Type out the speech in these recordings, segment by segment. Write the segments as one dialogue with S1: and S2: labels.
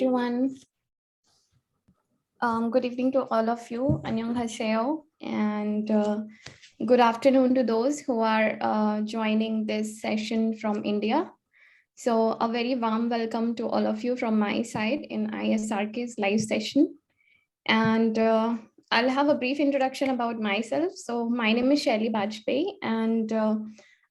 S1: everyone. Good evening to all of you. Annyeonghaseyo, and good afternoon to those who are joining this session from India. So a very warm welcome to all of you from my side in ISRK's live session. And I'll have a brief introduction about myself. So my name is Shelly Bajpayee, and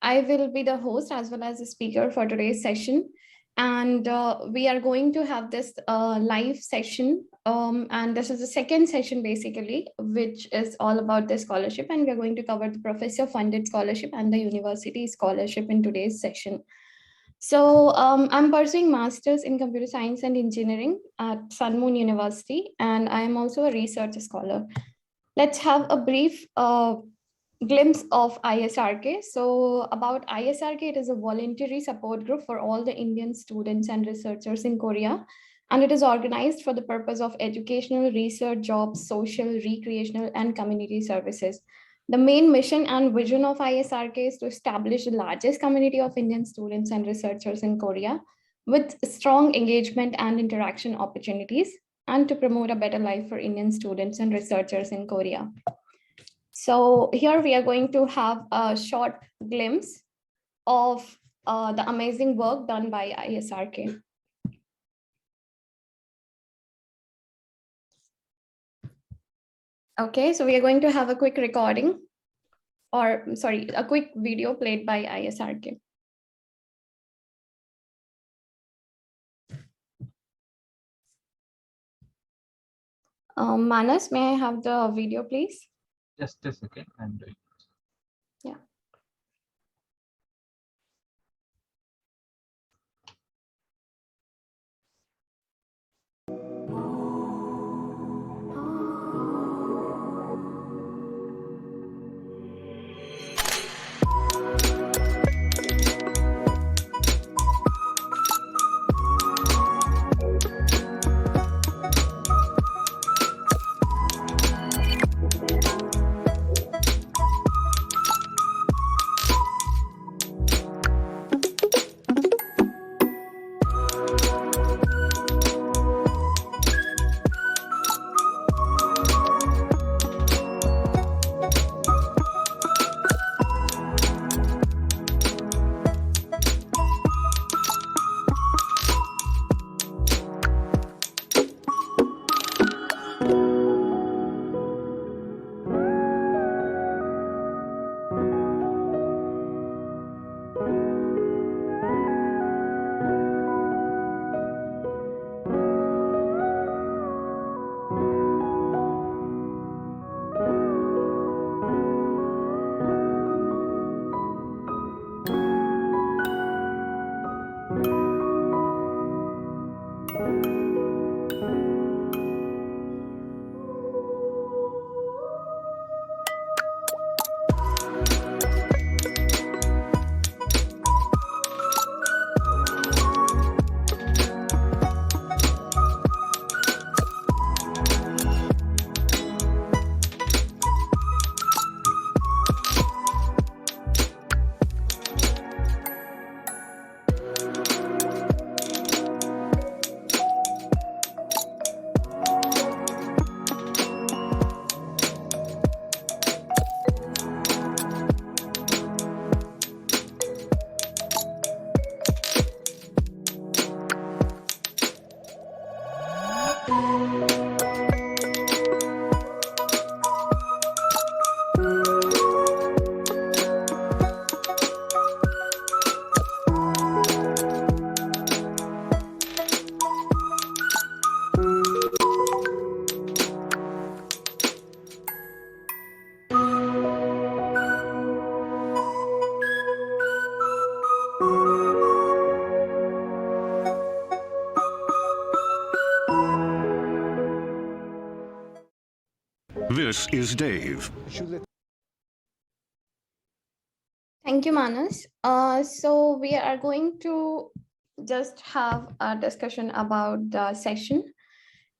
S1: I will be the host as well as the speaker for today's session. And we are going to have this live session. And this is the second session, basically, which is all about the scholarship. And we're going to cover the professor-funded scholarship and the university scholarship in today's session. So I'm pursuing Masters in Computer Science and Engineering at Sun Moon University, and I am also a research scholar. Let's have a brief glimpse of ISRK. So about ISRK, it is a voluntary support group for all the Indian students and researchers in Korea. And it is organized for the purpose of educational, research, jobs, social, recreational, and community services. The main mission and vision of ISRK is to establish the largest community of Indian students and researchers in Korea with strong engagement and interaction opportunities, and to promote a better life for Indian students and researchers in Korea. So here we are going to have a short glimpse of the amazing work done by ISRK. Okay, so we are going to have a quick recording, or sorry, a quick video played by ISRK. Manas, may I have the video, please?
S2: Just a second, I'm doing.
S1: Yeah.
S3: This is Dave.
S1: Thank you, Manas. So we are going to just have a discussion about the session.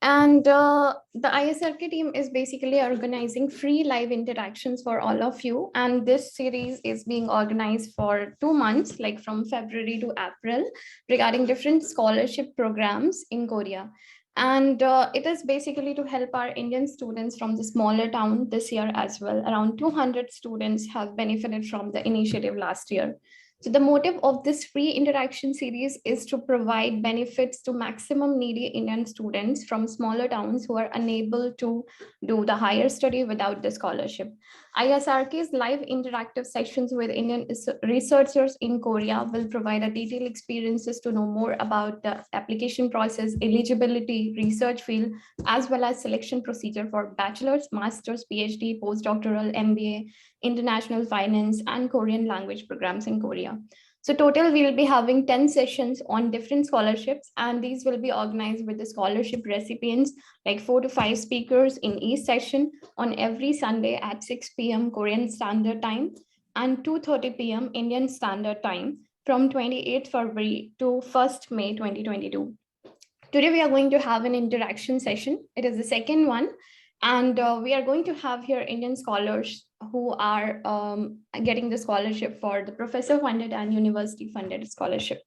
S1: And the ISRK team is basically organizing free live interactions for all of you. And this series is being organized for 2 months, like from February to April, regarding different scholarship programs in Korea. And it is basically to help our Indian students from the smaller town this year as well. Around 200 students have benefited from the initiative last year. So the motive of this free interaction series is to provide benefits to maximum needy Indian students from smaller towns who are unable to do the higher study without the scholarship. ISRK's live interactive sessions with Indian researchers in Korea will provide a detailed experiences to know more about the application process, eligibility, research field, as well as selection procedure for bachelor's, master's, PhD, postdoctoral, MBA, international finance, and Korean language programs in Korea. So total, we will be having 10 sessions on different scholarships, and these will be organized with the scholarship recipients, like 4 to 5 speakers in each session on every Sunday at 6 p.m. Korean Standard Time and 2:30 p.m. Indian Standard Time from 28th February to 1st May 2022. Today, we are going to have an interaction session. It is the second one. And we are going to have here Indian scholars who are getting the scholarship for the professor funded and university funded scholarship.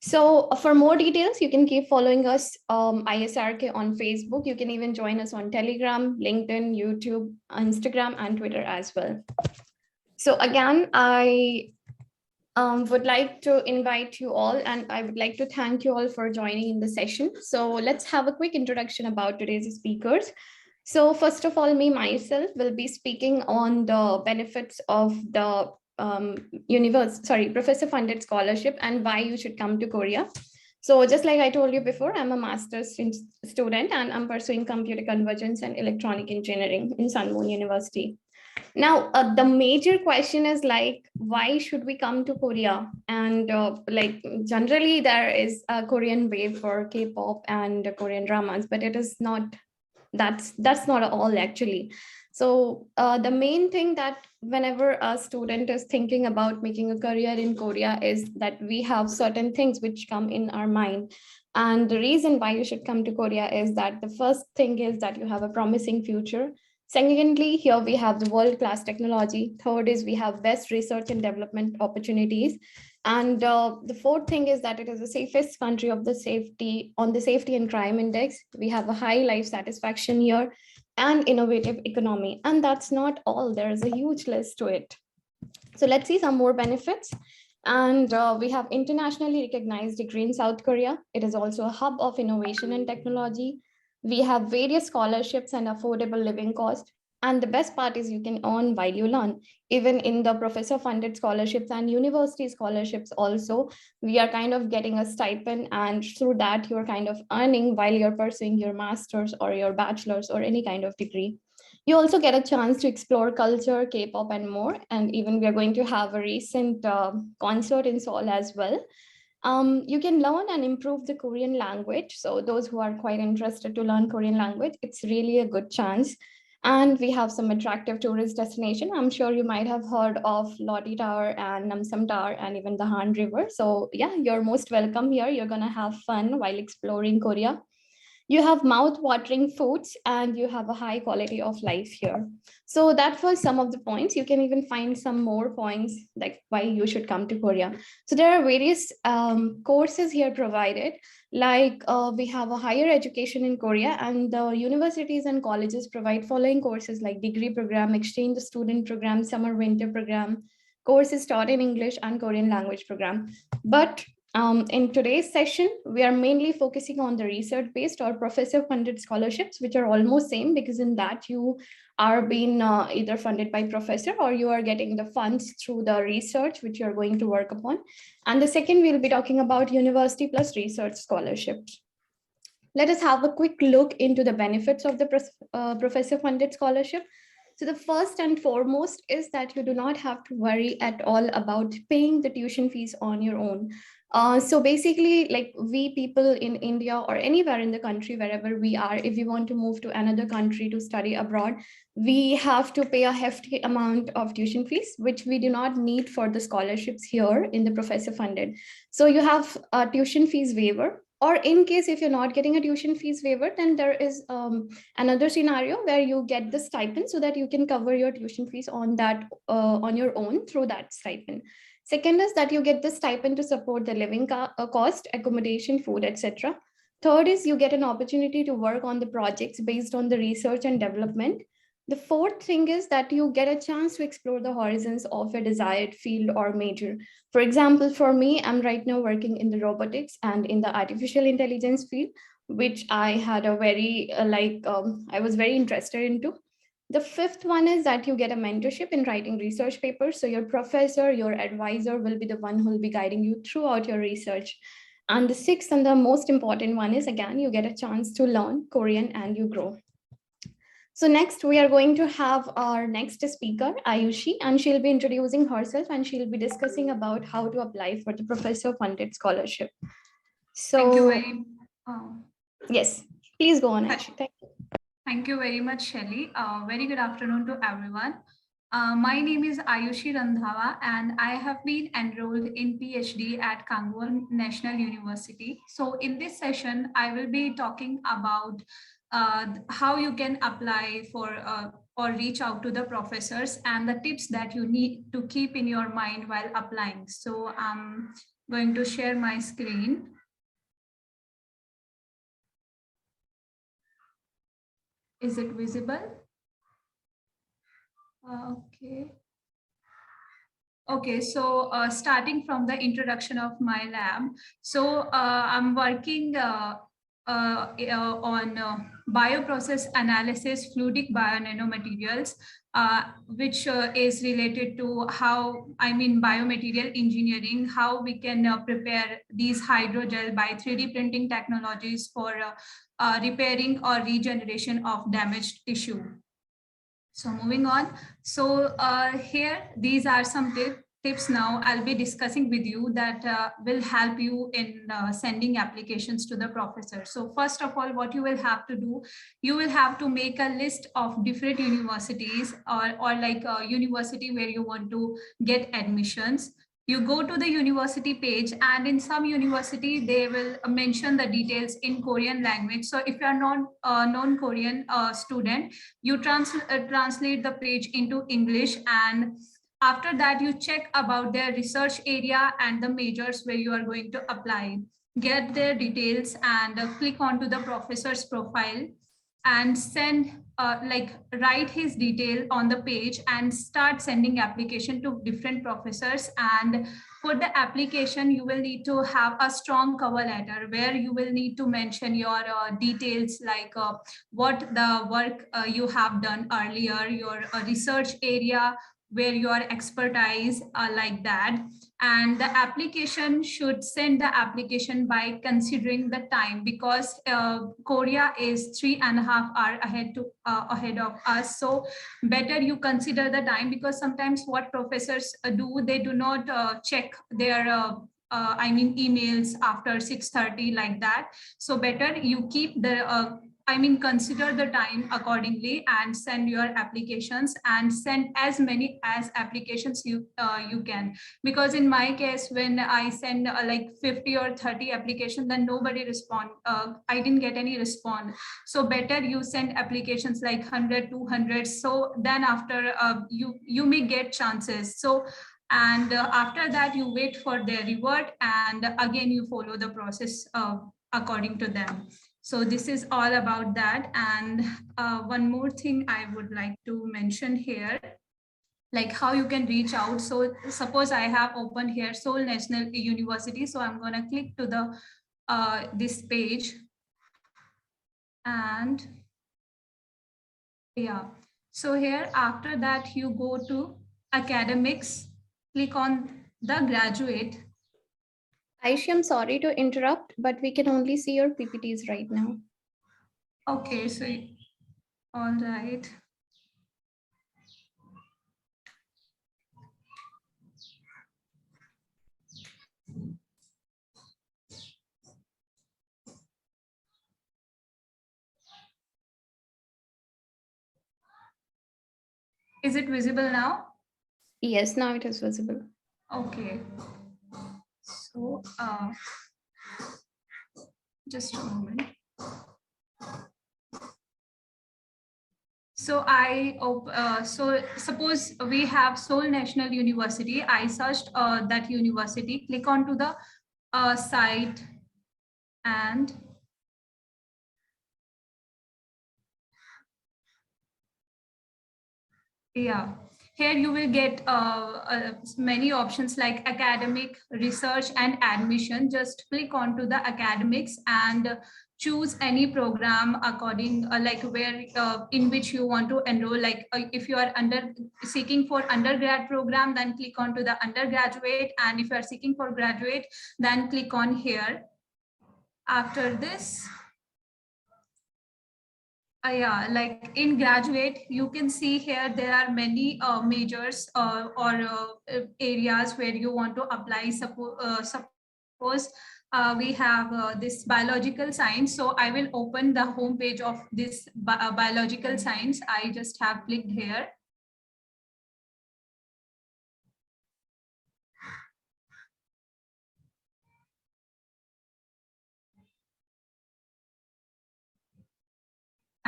S1: So for more details, you can keep following us, ISRK on Facebook. You can even join us on Telegram, LinkedIn, YouTube, Instagram, and Twitter as well. So again, I would like to invite you all, and I would like to thank you all for joining in the session. So let's have a quick introduction about today's speakers. So first of all, myself will be speaking on the benefits of the professor funded scholarship and why you should come to Korea. So just like I told you before, I'm a master's student and I'm pursuing computer convergence and electronic engineering in Sunmoon University. Now, the major question is like, why should we come to Korea? And like generally there is a Korean wave for K-pop and Korean dramas, but it is not, that's not all actually. So the main thing that whenever a student is thinking about making a career in Korea is that we have certain things which come in our mind. And the reason why you should come to Korea is that the first thing is that you have a promising future. Secondly, here we have the world-class technology. Third is we have best research and development opportunities. And the fourth thing is that it is the safest country of the safety on the safety and crime index. We have a high life satisfaction here and innovative economy. And that's not all, there is a huge list to it. So let's see some more benefits. And we have internationally recognized degree in South Korea. It is also a hub of innovation and technology. We have various scholarships and affordable living cost. And the best part is you can earn while you learn. Even in the professor funded scholarships and university scholarships also, we are kind of getting a stipend, and through that you're kind of earning while you're pursuing your master's or your bachelor's or any kind of degree. You also get a chance to explore culture, K-pop, and more. And even we are going to have a recent concert in Seoul as well. You can learn and improve the Korean language. So those who are quite interested to learn Korean language, it's really a good chance. And we have some attractive tourist destination. I'm sure you might have heard of Lodi Tower and Namsam Tower and even the Han River. So yeah, you're most welcome here. You're gonna have fun while exploring Korea. You have mouth-watering foods and you have a high quality of life here. So that was some of the points. You can even find some more points like why you should come to Korea. So there are various courses here provided, like we have a higher education in Korea, and the universities and colleges provide following courses like degree program, exchange student program, summer winter program, courses taught in English and Korean language program. But in today's session, we are mainly focusing on the research-based or professor-funded scholarships, which are almost same because in that you are being either funded by professor or you are getting the funds through the research which you're going to work upon. And the second, we'll be talking about university plus research scholarships. Let us have a quick look into the benefits of the professor-funded scholarship. So the first and foremost is that you do not have to worry at all about paying the tuition fees on your own. So basically, like we people in India or anywhere in the country, wherever we are, if we want to move to another country to study abroad, we have to pay a hefty amount of tuition fees, which we do not need for the scholarships here in the professor funded. So you have a tuition fees waiver. Or in case if you're not getting a tuition fees waiver, then there is another scenario where you get the stipend so that you can cover your tuition fees on that on your own through that stipend. Second is that you get the stipend to support the living cost, accommodation, food, etc. Third is you get an opportunity to work on the projects based on the research and development. The fourth thing is that you get a chance to explore the horizons of a desired field or major. For example, for me, I'm right now working in the robotics and in the artificial intelligence field, which I had a very, I was very interested into. The fifth one is that you get a mentorship in writing research papers. So your professor, your advisor will be the one who will be guiding you throughout your research. And the sixth and the most important one is, again, you get a chance to learn Korean and you grow. So next, we are going to have our next speaker, Ayushi, and she'll be introducing herself and she'll be discussing about how to apply for the professor-funded scholarship. So,
S4: Thank you very
S1: yes, please go on, Ayushi.
S4: Thank you very much, Shelly. Very good afternoon to everyone. My name is Ayushi Randhawa, and I have been enrolled in PhD at Kangwon National University. So in this session, I will be talking about how you can apply for or reach out to the professors and the tips that you need to keep in your mind while applying. So I'm going to share my screen. Is it visible? Okay. Okay, so starting from the introduction of my lab. So I'm working on bioprocess analysis, fluidic bionanomaterials, which is related to how, biomaterial engineering, how we can prepare these hydrogel by 3D printing technologies for repairing or regeneration of damaged tissue. So moving on. So here, these are some tips now I'll be discussing with you that will help you in sending applications to the professor. So first of all, what you will have to do, you will have to make a list of different universities or like a university where you want to get admissions. You go to the university page, and in some university they will mention the details in Korean language. So if you are not non-Korean student, you translate the page into English, and after that you check about their research area and the majors where you are going to apply. Get their details and click onto the professor's profile and send write his detail on the page and start sending application to different professors. And for the application, you will need to have a strong cover letter where you will need to mention your details, like what the work you have done earlier, your research area, where your expertise like that. And the application should send the application by considering the time, because Korea is 3.5 hours ahead of us. So better you consider the time, because sometimes what professors do, they do not check their emails after 6:30 like that. So better you keep the consider the time accordingly and send your applications, and send as many as applications you can. Because in my case, when I send like 50 or 30 applications, then nobody respond. I didn't get any response. So better you send applications like 100, 200. So then after you may get chances. So and after that you wait for their reward, and again you follow the process according to them. So this is all about that. And one more thing I would like to mention here, like how you can reach out. So suppose I have opened here Seoul National University. So I'm going to click to the this page, and yeah. So here, after that, you go to academics, click on the graduate.
S1: Ayushi, I'm sorry to interrupt, but we can only see your PPTs right now.
S4: Okay, so all right. Is it visible now?
S1: Yes, now it is visible.
S4: Okay. So Just a moment. So so suppose we have Seoul National University. I searched that university, click onto the site, and yeah, here you will get many options like academic, research, and admission. Just click onto the academics and choose any program according like where in which you want to enroll. Like if you are seeking for undergrad program, then click onto the undergraduate, and if you are seeking for graduate, then click on here. After this, yeah, like in graduate, you can see here there are many majors or areas where you want to apply. Suppose we have this biological science. So I will open the home page of this biological science. I just have clicked here.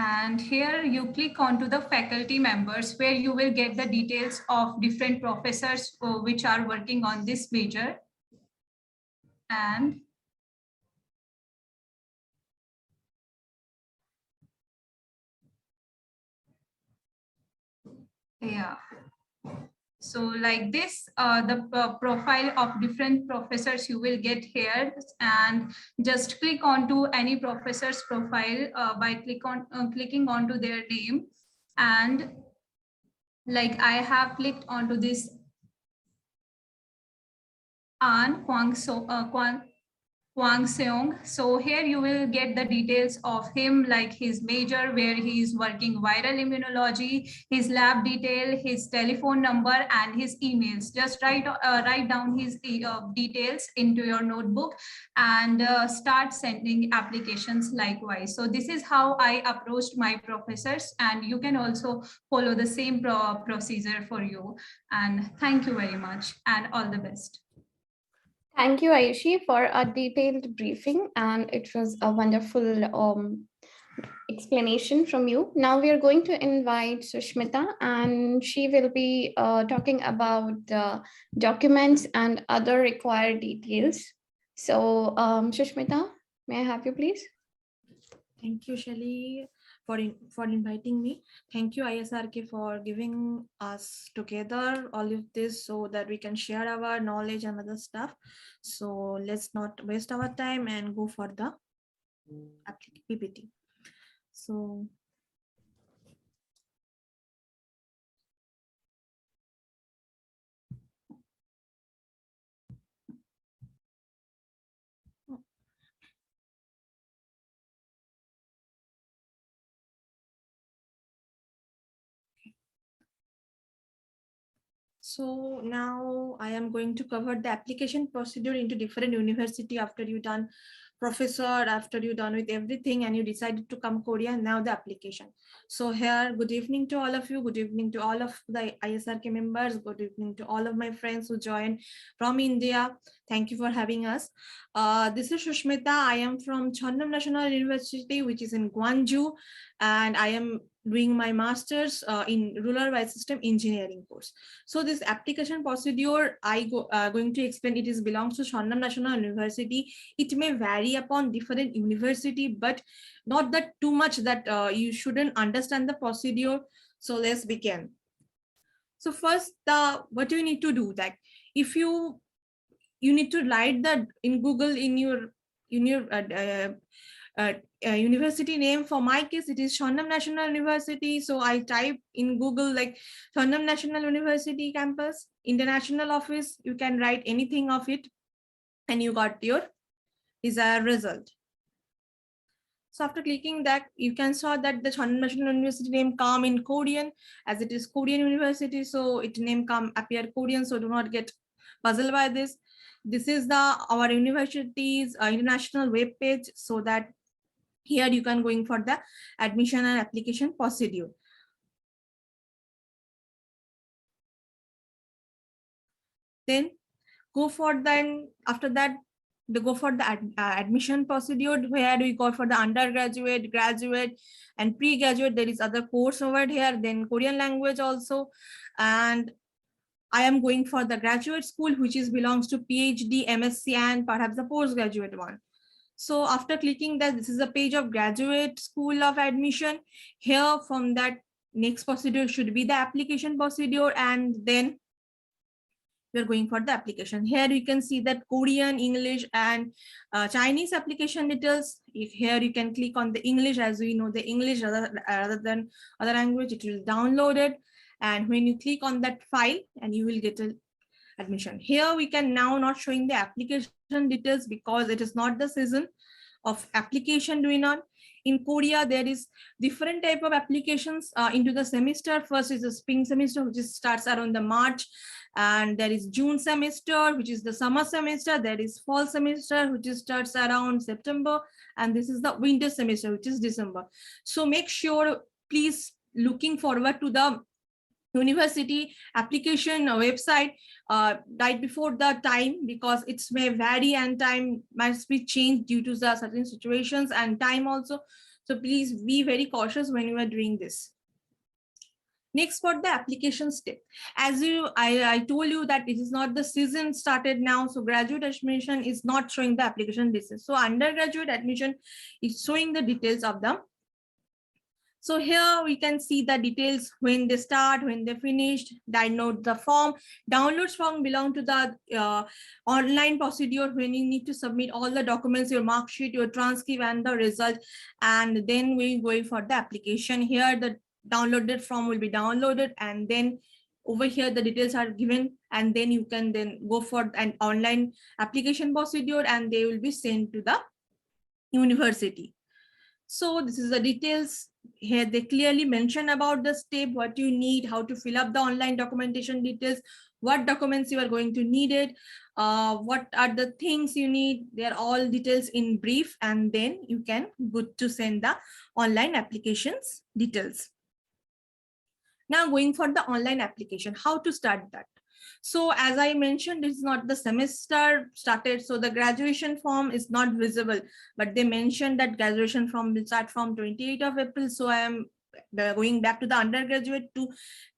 S4: And here you click onto the faculty members where you will get the details of different professors which are working on this major. And yeah, so like this, the profile of different professors you will get here, and just click onto any professor's profile by clicking onto their name. And like I have clicked onto this An Kwang Seong. So here you will get the details of him, like his major, where he is working viral immunology, his lab detail, his telephone number, and his emails. Just write down his details into your notebook and start sending applications likewise. So this is how I approached my professors, and you can also follow the same procedure for you. And thank you very much, and all the best.
S1: Thank you, Aishi, for a detailed briefing, and it was a wonderful explanation from you. Now we are going to invite Sushmita, and she will be talking about documents and other required details. So, Sushmita, may I have you, please?
S5: Thank you, Shelly, for inviting me. Thank you, ISRK, for giving us together all of this so that we can share our knowledge and other stuff. So let's not waste our time and go for the PPT. So So now I am going to cover the application procedure into different university after you done professor, after you done with everything and you decided to come Korea, now the application. So here, good evening to all of you. Good evening to all of the ISRK members. Good evening to all of my friends who joined from India. Thank you for having us. This is Sushmita. I am from Chonnam National University, which is in Gwangju, and I am doing my master's in rural wide system engineering course. So this application procedure going to explain, it is belongs to Chonnam National University. It may vary upon different university, but not that too much that you shouldn't understand the procedure. So let's begin. So first, what you need to do, that if you need to write that in Google in your university name. For my case, it is Chonnam National University. So I type in Google like Chonnam National University campus, international office. You can write anything of it, and you got your desired result. So after clicking that, you can saw that the Chonnam National University name come in Korean, as it is Korean university. So it name come appear Korean. So do not get puzzled by this. This is our university's international web page, so that here you can going for the admission and application procedure. Then go for then after that they go for the admission procedure, where we go for the undergraduate, graduate, and pre-graduate. There is other course over here, then Korean language also. And I am going for the graduate school, which is belongs to PhD, MSc, and perhaps the postgraduate one. So after clicking that, this is a page of graduate school of admission. Here from that, next procedure should be the application procedure, and then we're going for the application. Here you can see that Korean, English, and Chinese application details. Here you can click on the English, as we know the English rather than other language, it will download it. And when you click on that file, and you will get an admission. Here we can now not showing the application details because it is not the season of application doing on. In Korea, there is different type of applications into the semester. First is the spring semester, which starts around the March, and there is June semester, which is the summer semester. There is fall semester, which starts around September, and this is the winter semester, which is December. So make sure, please, looking forward to the university application website right before the time, because it may vary and time must be changed due to the certain situations and time also. So please be very cautious when you are doing this. Next, for the application step, as I told you that it is not the season started now, so graduate admission is not showing the application details. So undergraduate admission is showing the details of them. So here we can see the details, when they start, when they finished, download the form. Downloads form belong to the online procedure when you need to submit all the documents, your mark sheet, your transcript, and the result. And then we're going for the application. Here the downloaded form will be downloaded, and then over here the details are given, and then you can then go for an online application procedure, and they will be sent to the university. So this is the details. Here they clearly mention about the step, what you need, how to fill up the online documentation details, what documents you are going to need it, what are the things you need. They're all details in brief, and then you can good to send the online applications details. Now going for the online application, how to start that. So as I mentioned, it's not the semester started, so the graduation form is not visible, but they mentioned that graduation form will start from 28th of April. So I am going back to the undergraduate to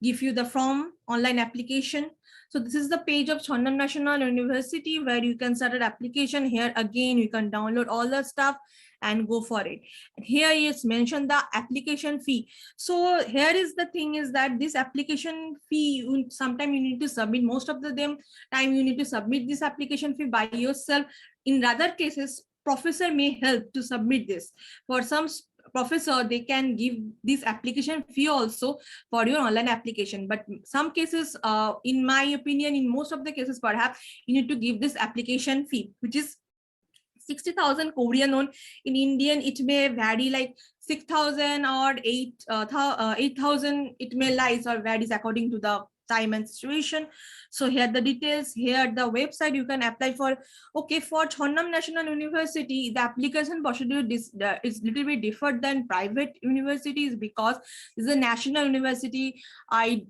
S5: give you the form online application. So this is the page of Cheonan National University where you can start an application. Here again, you can download all the stuff and go for it. Here is mentioned the application fee. So here is the thing is that this application fee, sometimes you need to submit, most of the time you need to submit this application fee by yourself. In other cases, professor may help to submit this. For some professor, they can give this application fee also for your online application. But some cases, in my opinion, in most of the cases, perhaps you need to give this application fee, which is 60,000 Korean won. In Indian, it may vary like 6,000 or 8,000. It may lies or varies according to the time and situation. So here the details, here the website you can apply for. Okay, for Cheonan National University, the application procedure is little bit different than private universities because this is a national university. I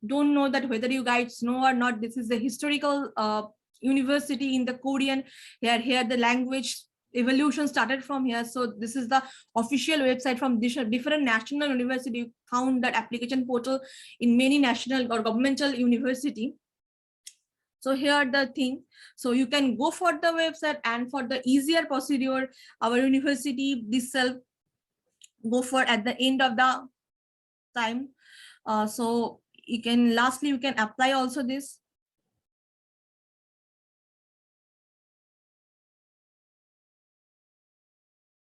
S5: don't know that whether you guys know or not, this is a historical university in the Korean. Here the language evolution started from here. So this is the official website from different national university. You found that application portal in many national or governmental university. So here the thing, so you can go for the website, and for the easier procedure, our university this self go for at the end of the time. So you can lastly you can apply also this.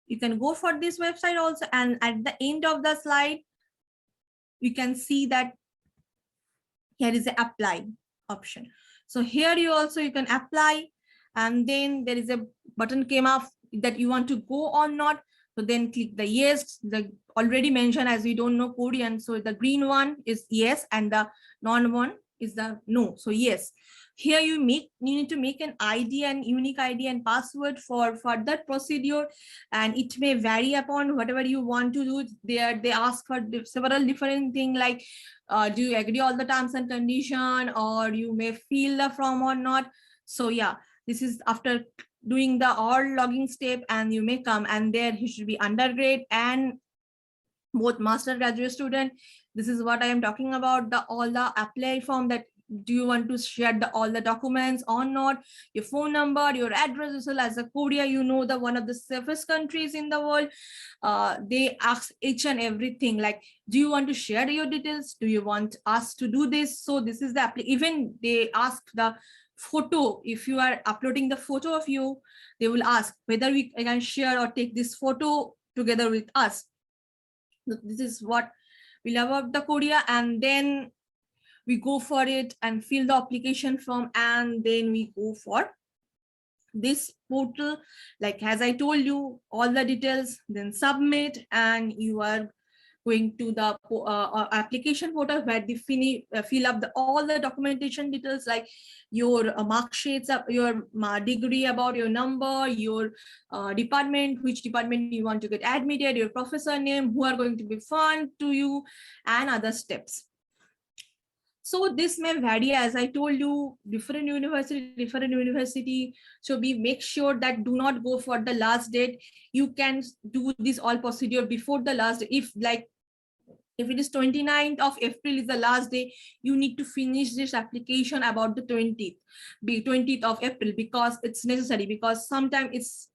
S5: You can go for this website also, and at the end of the slide, you can see that here is the apply option. So here you can apply, and then there is a button came up that you want to go or not. So then click the yes. The already mentioned, as we don't know Korean, so the green one is yes, and the non one is the no. So yes. Here you need to make an ID and unique ID and password for further procedure, and it may vary upon whatever you want to do. They ask for several different things like do you agree all the terms and condition, or you may fill the form or not. So yeah, this is after doing the all logging step, and you may come, and there he should be undergrad and both master graduate student. This is what I am talking about, the all the apply form, that do you want to share all the documents or not, your phone number, your address as well. As a Korea, you know, the one of the safest countries in the world, they ask each and everything, like, do you want to share your details, do you want us to do this? So this is the even they ask the photo. If you are uploading the photo of you, they will ask whether we can share or take this photo together with us. This is what we love about the Korea. And then we go for it and fill the application form, and then we go for this portal, like as I told you, all the details, then submit, and you are going to the application portal where they fill up all the documentation details, like your mark sheets, your degree, about your number, your department, which department you want to get admitted, your professor name, who are going to be fund to you, and other steps. So this may vary, as I told you, different university. So we make sure that do not go for the last date. You can do this all procedure before the last day. If it is 29th of April is the last day, you need to finish this application about the 20th of April, because it's necessary, because sometimes it's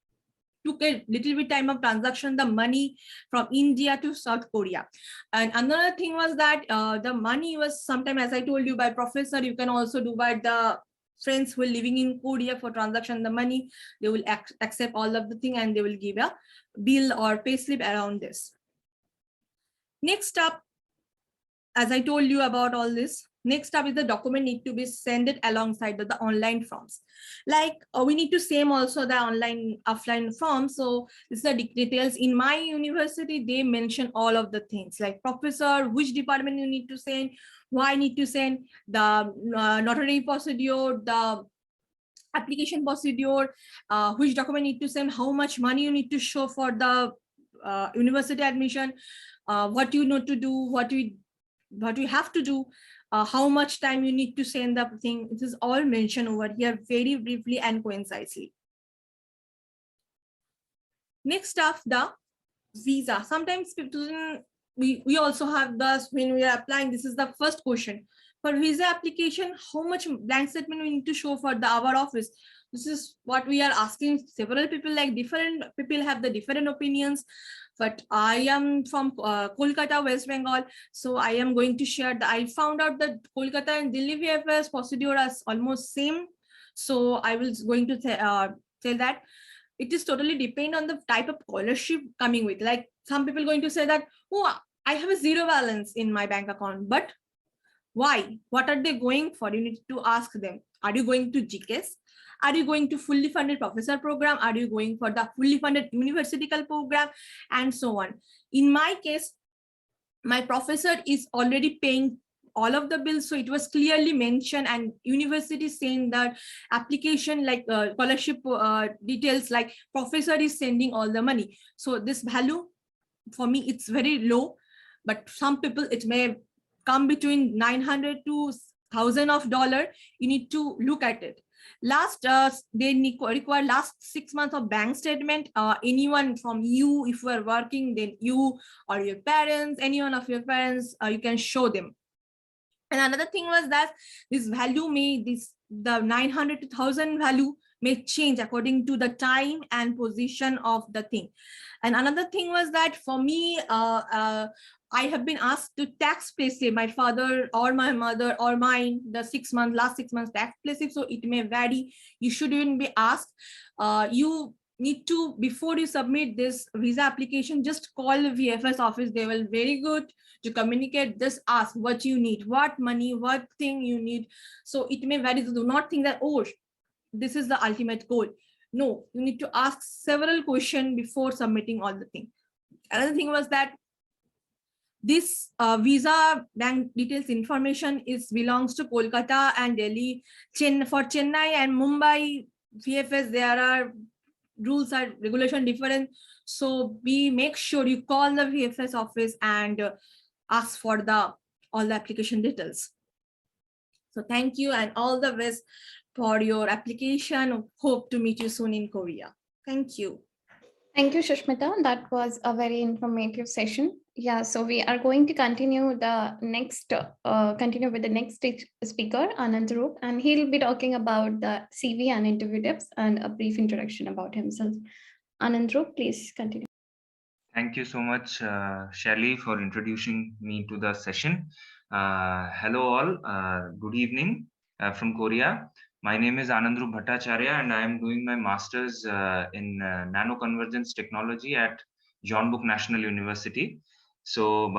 S5: took a little bit time of transaction, the money from India to South Korea. And another thing was that the money was sometimes, as I told you, by professor. You can also do by the friends who are living in Korea for transaction, the money, they will accept all of the thing, and they will give a bill or pay slip around this. Next up, as I told you about all this, next up is the document need to be sent alongside the online forms. Like we need to same also the online offline form. So this is the details. In my university, they mention all of the things, like professor, which department you need to send, why need to send, the notary procedure, the application procedure, which document need to send, how much money you need to show for the university admission, what you know to do, what you have to do, how much time you need to send the thing. It is all mentioned over here very briefly and concisely. Next up, the visa. Sometimes we also have this when we are applying. This is the first question for visa application. How much blank statement we need to show for our office? This is what we are asking several people. Like different people have the different opinions. But I am from Kolkata, West Bengal. So I am going to share that I found out that Kolkata and Delhi VFS procedure is almost same. So I was going to tell that it is totally depend on the type of scholarship coming with. Like some people going to say that, oh, I have a zero balance in my bank account, but why? What are they going for? You need to ask them. Are you going to GKS? Are you going to fully funded professor program? Are you going for the fully funded university program? And so on. In my case, my professor is already paying all of the bills. So it was clearly mentioned, and university saying that application like scholarship details, like professor is sending all the money. So this value for me, it's very low, but some people it may come between 900 to $1,000. You need to look at it. Last, they require last 6 months of bank statement. Anyone from you, if you are working, then you or your parents, anyone of your parents, you can show them. And another thing was that this value the 900 to 1,000 value may change according to the time and position of the thing. And another thing was that for me, I have been asked to tax payslip, my father or my mother or mine, the last 6 months tax payslip. So it may vary. You shouldn't be asked. You need to, before you submit this visa application, just call the VFS office. They will very good to communicate. Just ask what you need, what money, what thing you need. So it may vary. So do not think that, oh, this is the ultimate goal. No, you need to ask several questions before submitting all the things. Another thing was that this visa bank details information belongs to Kolkata and Delhi. For Chennai and Mumbai VFS, there are rules and regulation different. So we make sure you call the VFS office and ask for all the application details. So thank you and all the best for your application. Hope to meet you soon in Korea. Thank you.
S1: Thank you, Shushmita. That was a very informative session. Yeah, so we are going to continue with the next speaker, Anand Roop, and he'll be talking about the CV and interview tips and a brief introduction about himself. Anand Roop, please continue.
S2: Thank you so much, Shelly, for introducing me to the session. Hello all, good evening from Korea. My name is Anandru Bhattacharya and I am doing my master's in Nano Convergence technology at John Book National University. So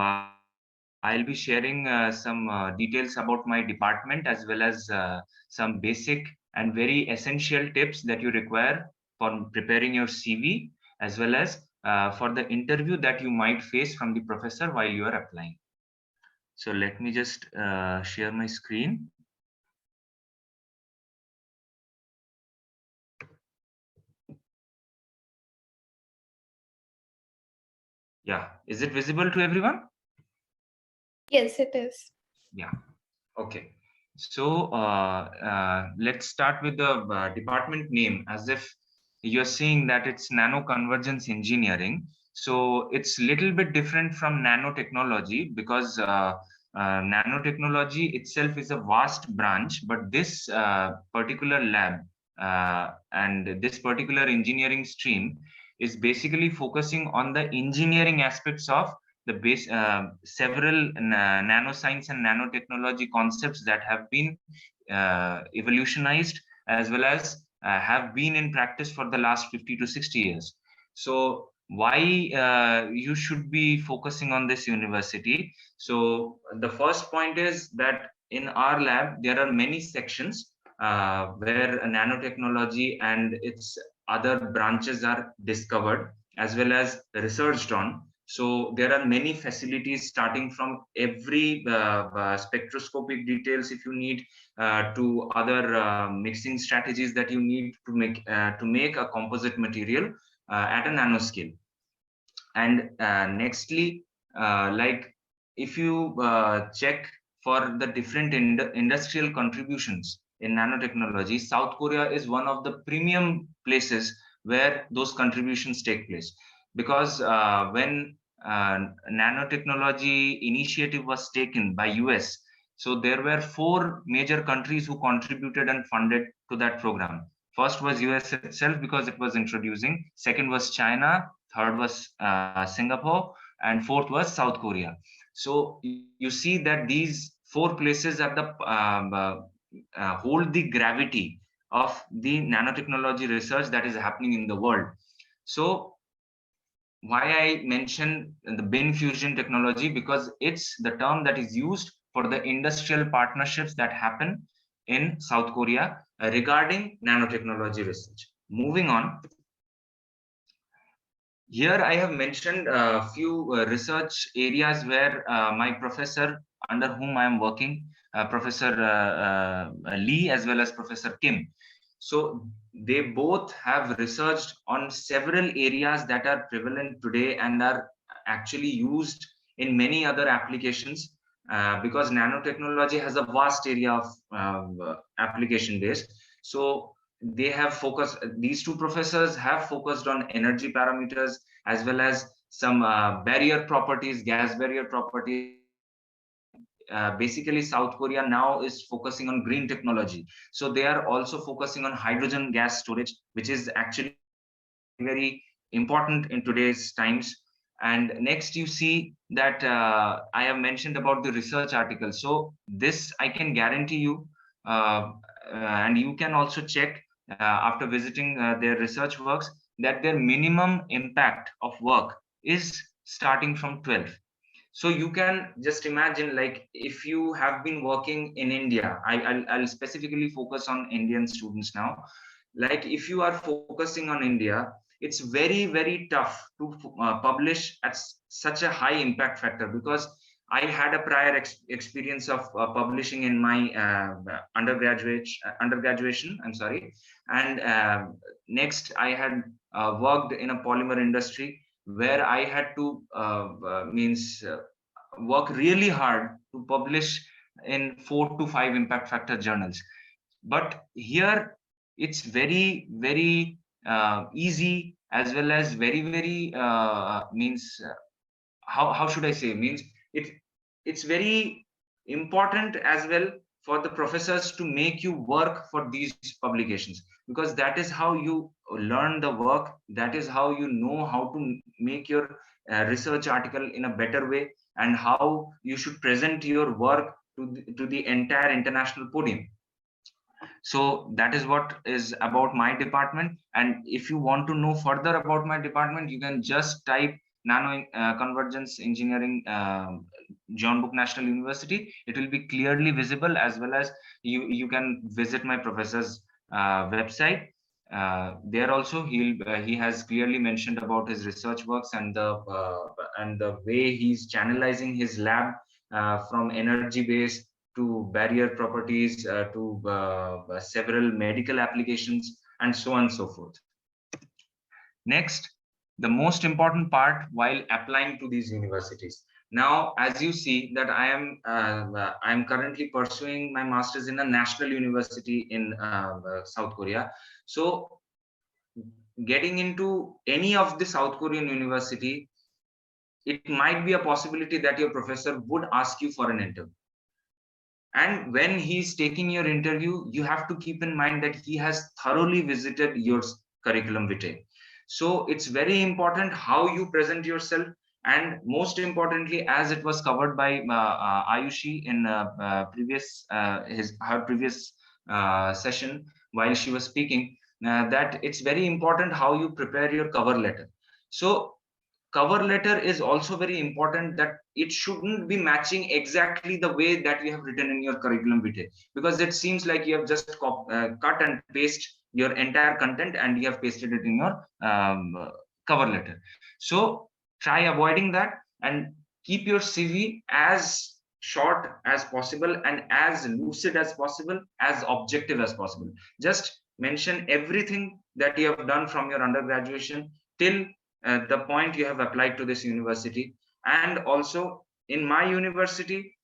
S2: I'll be sharing some details about my department as well as some basic and very essential tips that you require for preparing your CV, as well as for the interview that you might face from the professor while you are applying. So let me just share my screen. Yeah, is it visible to everyone?
S1: Yes, it is.
S2: Yeah, okay. So let's start with the department name, as if you're seeing that it's Nano Convergence Engineering. So it's a little bit different from nanotechnology because nanotechnology itself is a vast branch, but this particular lab and this particular engineering stream is basically focusing on the engineering aspects of the base several nanoscience and nanotechnology concepts that have been evolutionized as well as have been in practice for the last 50 to 60 years. So why you should be focusing on this university? So the first point is that in our lab there are many sections where nanotechnology and its other branches are discovered as well as researched on. So there are many facilities starting from every spectroscopic details if you need to other mixing strategies that you need to make a composite material at a nanoscale. And nextly, like if you check for the different industrial contributions in nanotechnology, South Korea is one of the premium places where those contributions take place. Because when nanotechnology initiative was taken by US, so there were 4 major countries who contributed and funded to that program. First was US itself because it was introducing. Second was China. Third was Singapore, and fourth was South Korea. So you see that these 4 places are the hold the gravity of the nanotechnology research that is happening in the world. So why I mentioned the bin fusion technology, because it's the term that is used for the industrial partnerships that happen in South Korea regarding nanotechnology research. Moving on. Here I have mentioned a few research areas where my professor under whom I am working, Professor Lee as well as Professor Kim. So they both have researched on several areas that are prevalent today and are actually used in many other applications because nanotechnology has a vast area of application base. So they have focused, these 2 professors have focused on energy parameters as well as some barrier properties, gas barrier properties. Basically South Korea now is focusing on green technology, so they are also focusing on hydrogen gas storage, which is actually very important in today's times. And next you see that I have mentioned about the research article. So this I can guarantee you and you can also check after visiting their research works, that their minimum impact of work is starting from 12. So you can just imagine, like if you have been working in India, I'll specifically focus on Indian students now. Like if you are focusing on India, it's very tough to publish at such a high impact factor, because I had a prior experience of publishing in my undergraduation, I'm sorry. And next I had worked in a polymer industry where I had to work really hard to publish in 4 to 5 impact factor journals. But here it's very, very easy, as well as very, very means how should I say, means it's very important as well for the professors to make you work for these publications, because that is how you learn the work, that is how you know how to make your research article in a better way, and how you should present your work to the entire international podium. So that is what is about my department. And if you want to know further about my department, you can just type Nano Convergence Engineering, John Book National University. It will be clearly visible, as well as you can visit my professor's website. There also he has clearly mentioned about his research works and the way he's channelizing his lab from energy base to barrier properties to several medical applications, and so on and so forth. Next, the most important part while applying to these universities. Now, as you see that I am currently pursuing my master's in a national university in South Korea. So getting into any of the South Korean university, it might be a possibility that your professor would ask you for an interview. And when he's taking your interview, you have to keep in mind that he has thoroughly visited your curriculum vitae. So it's very important how you present yourself. And most importantly, as it was covered by Ayushi in her previous session while she was speaking, that it's very important how you prepare your cover letter. So cover letter is also very important, that it shouldn't be matching exactly the way that you have written in your curriculum vitae, because it seems like you have just cut and paste your entire content and you have pasted it in your cover letter. So try avoiding that, and keep your CV as short as possible and as lucid as possible, as objective as possible. Just mention everything that you have done from your undergraduation till the point you have applied to this university. And also in my university,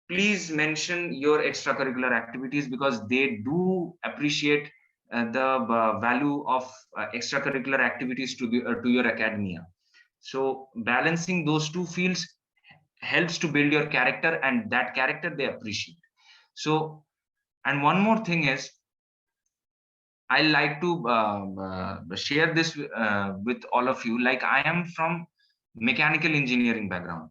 S2: please mention your extracurricular activities, because they do appreciate the value of extracurricular activities to your academia. So balancing those two fields helps to build your character, and that character they appreciate. So, and one more thing is, I like to share this with all of you. Like, I am from mechanical engineering background.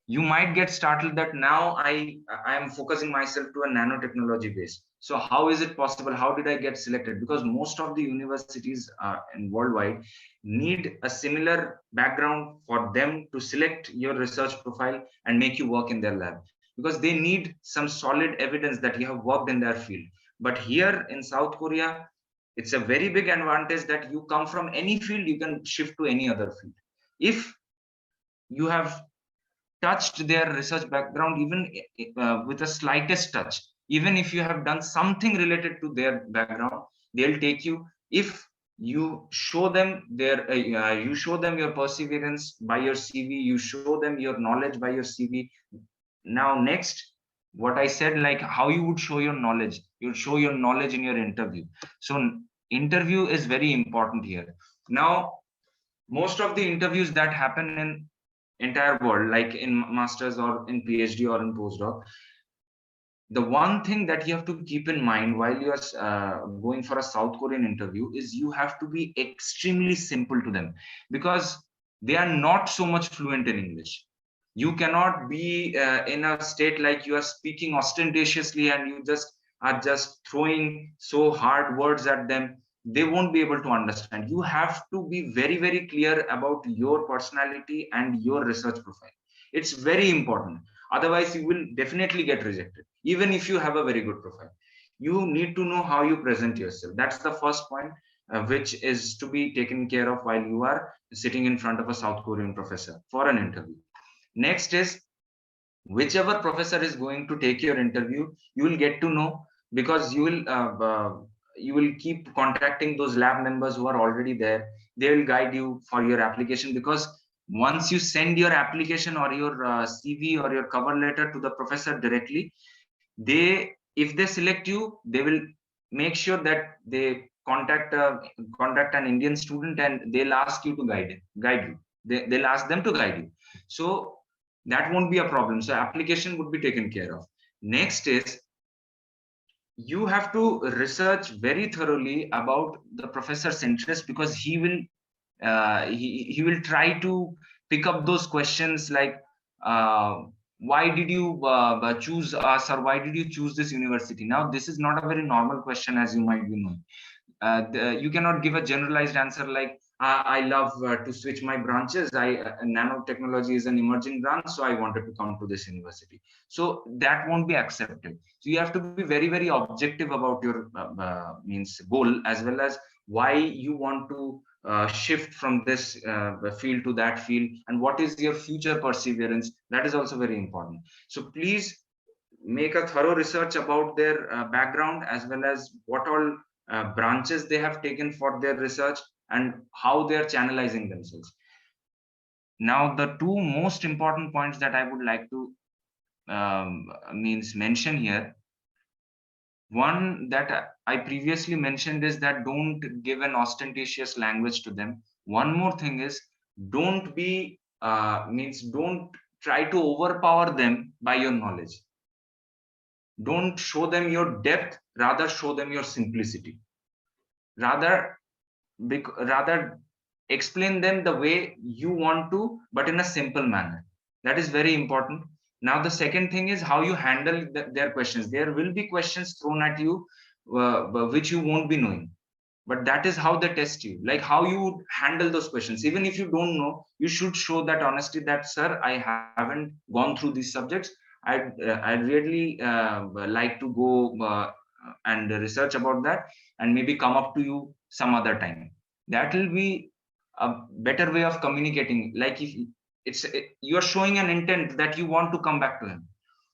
S2: You might get startled that now I am focusing myself to a nanotechnology base. So how is it possible? How did I get selected? Because most of the universities in worldwide need a similar background for them to select your research profile and make you work in their lab, because they need some solid evidence that you have worked in their field. But here in South Korea, it's a very big advantage that you come from any field, you can shift to any other field. If you have touched their research background, even with the slightest touch, even if you have done something related to their background, they'll take you. If you show them you show them your perseverance by your CV, you show them your knowledge by your CV. Now next, what I said, like how you would show your knowledge, you show your knowledge in your interview. So interview is very important here. Now, most of the interviews that happen in entire world, like in masters or in PhD or in postdoc, the one thing that you have to keep in mind while you are going for a South Korean interview is you have to be extremely simple to them, because they are not so much fluent in English. You cannot be in a state like you are speaking ostentatiously and you just are just throwing so hard words at them. They won't be able to understand. You have to be very, very clear about your personality and your research profile. It's very important. Otherwise, you will definitely get rejected, even if you have a very good profile. You need to know how you present yourself. That's the first point, which is to be taken care of while you are sitting in front of a South Korean professor for an interview. Next is, whichever professor is going to take your interview, you will get to know, because you will keep contacting those lab members who are already there. They will guide you for your application, because once you send your application or your CV or your cover letter to the professor directly, they if they select you, they will make sure that they contact an Indian student, and they'll ask you to guide you. They'll ask them to guide you. So that won't be a problem. So application would be taken care of. Next is, you have to research very thoroughly about the professor's interest, because he will try to pick up those questions like, why did you choose us, or why did you choose this university? Now, this is not a very normal question, as you might be knowing. You cannot give a generalized answer like, I love to switch my branches. Nanotechnology is an emerging branch, so I wanted to come to this university. So that won't be accepted. So you have to be very, very objective about your means goal, as well as why you want to shift from this field to that field, and what is your future perseverance. That is also very important. So please make a thorough research about their background, as well as what all branches they have taken for their research, and how they are channelizing themselves. Now, the two most important points that I would like to mention here. One that I previously mentioned is that don't give an ostentatious language to them. One more thing is, don't try to overpower them by your knowledge. Don't show them your depth, rather show them your simplicity. Rather explain them the way you want to, but in a simple manner. That is very important. Now, the second thing is how you handle their questions. There will be questions thrown at you which you won't be knowing, but that is how they test you, like how you handle those questions. Even if you don't know, you should show that honesty, that, sir, I haven't gone through these subjects. I'd really like to go and research about that, and maybe come up to you some other time. That will be a better way of communicating. Like, if you're showing an intent that you want to come back to him.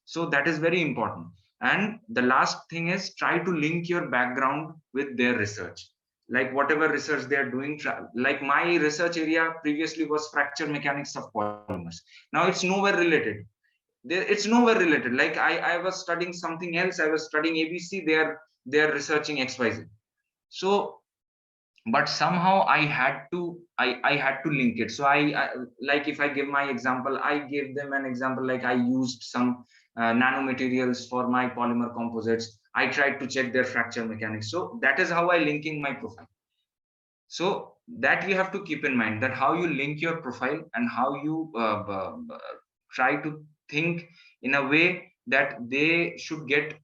S2: So that is very important. And the last thing is, try to link your background with their research. Like, whatever research they are doing, like my research area previously was fracture mechanics of polymers. Now it's nowhere related. It's nowhere related. Like, I was studying something else. I was studying ABC. They're researching XYZ. So, but somehow I had to link it. So I like, if I give my example, I gave them an example, like I used some nanomaterials for my polymer composites. I tried to check their fracture mechanics. So that is how I linking my profile. So that you have to keep in mind, that how you link your profile, and how you try to think in a way that they should get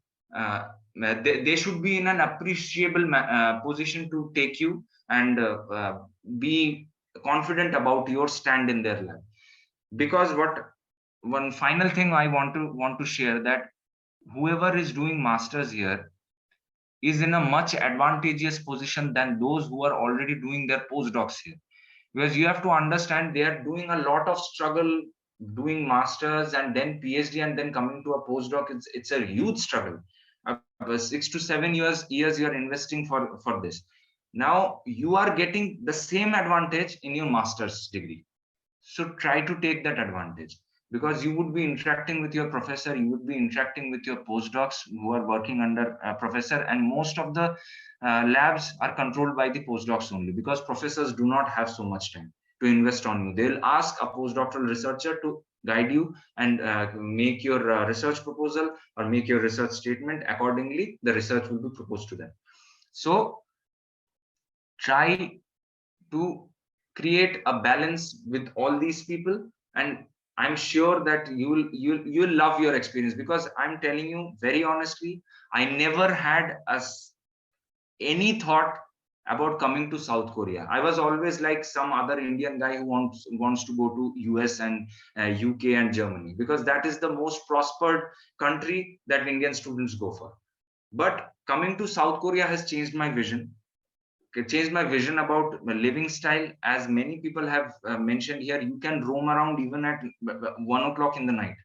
S2: they should be in an appreciable position to take you, and be confident about your stand in their lab. Because one final thing I want to share, that whoever is doing masters here is in a much advantageous position than those who are already doing their postdocs here. Because you have to understand, they are doing a lot of struggle doing masters and then PhD and then coming to a postdoc. It's a huge struggle. 6 to 7 years you're investing for this. Now you are getting the same advantage in your master's degree. So try to take that advantage, because you would be interacting with your professor, you would be interacting with your postdocs who are working under a professor, and most of the labs are controlled by the postdocs only, because professors do not have so much time to invest on you. They'll ask a postdoctoral researcher to guide you and make your research proposal or make your research statement. Accordingly, the research will be proposed to them. So try to create a balance with all these people, and I'm sure that you'll love your experience. Because I'm telling you very honestly, I never had any thought about coming to South Korea. I was always like some other Indian guy who wants to go to US and UK and Germany, because that is the most prospered country that Indian students go for. But coming to South Korea has changed my vision. It changed my vision about living style. As many people have mentioned here, you can roam around even at 1 o'clock in the night.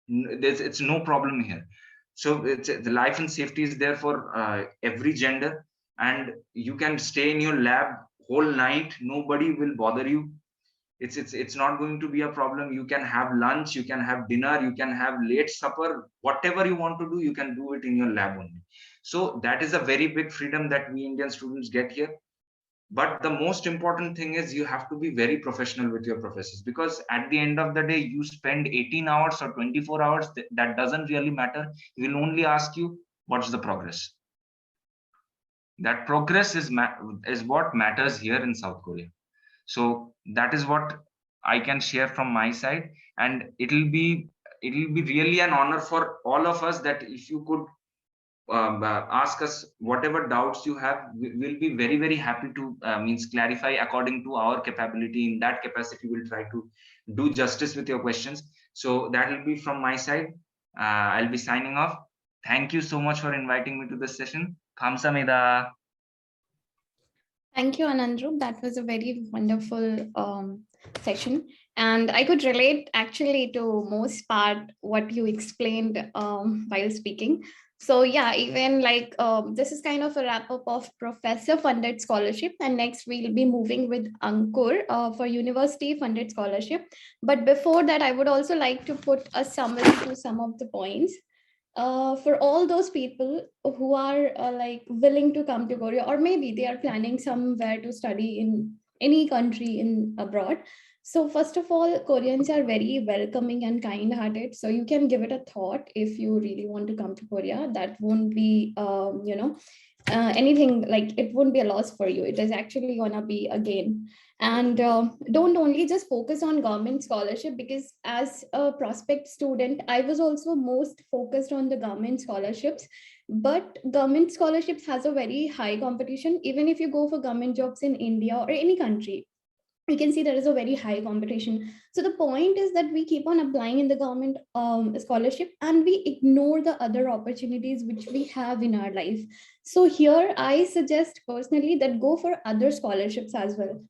S2: It's no problem here. So the life and safety is there for every gender, and you can stay in your lab whole night. Nobody will bother you. It's not going to be a problem. You can have lunch, you can have dinner, you can have late supper, whatever you want to do, you can do it in your lab only. So that is a very big freedom that we Indian students get here. But the most important thing is you have to be very professional with your professors, because at the end of the day, you spend 18 hours or 24 hours, that doesn't really matter. He will only ask you, what's the progress? That progress is what matters here in South Korea. So that is what I can share from my side, and it'll be really an honor for all of us that if you could ask us whatever doubts you have. We'll be very, very happy to means clarify according to our capability. In that capacity, we'll try to do justice with your questions. So that will be from my side. I'll be signing off. Thank you so much for inviting me to this session. Kamsamida.
S1: Thank you, Anandru. That was a very wonderful session. And I could relate actually to most part what you explained while speaking. So yeah, even like this is kind of a wrap up of professor funded scholarship. And next we'll be moving with Ankur for university funded scholarship. But before that, I would also like to put a summary to some of the points. For all those people who are like willing to come to Korea, or maybe they are planning somewhere to study in any country in abroad. So first of all, Koreans are very welcoming and kind-hearted. So you can give it a thought if you really want to come to Korea. That won't be, anything like it won't be a loss for you. It is actually gonna be a gain. And don't only just focus on government scholarship, because as a prospect student, I was also most focused on the government scholarships. But government scholarships has a very high competition. Even if you go for government jobs in India or any country, you can see there is a very high competition. So the point is that we keep on applying in the government scholarship, and we ignore the other opportunities which we have in our life. So here I suggest personally that go for other scholarships as well.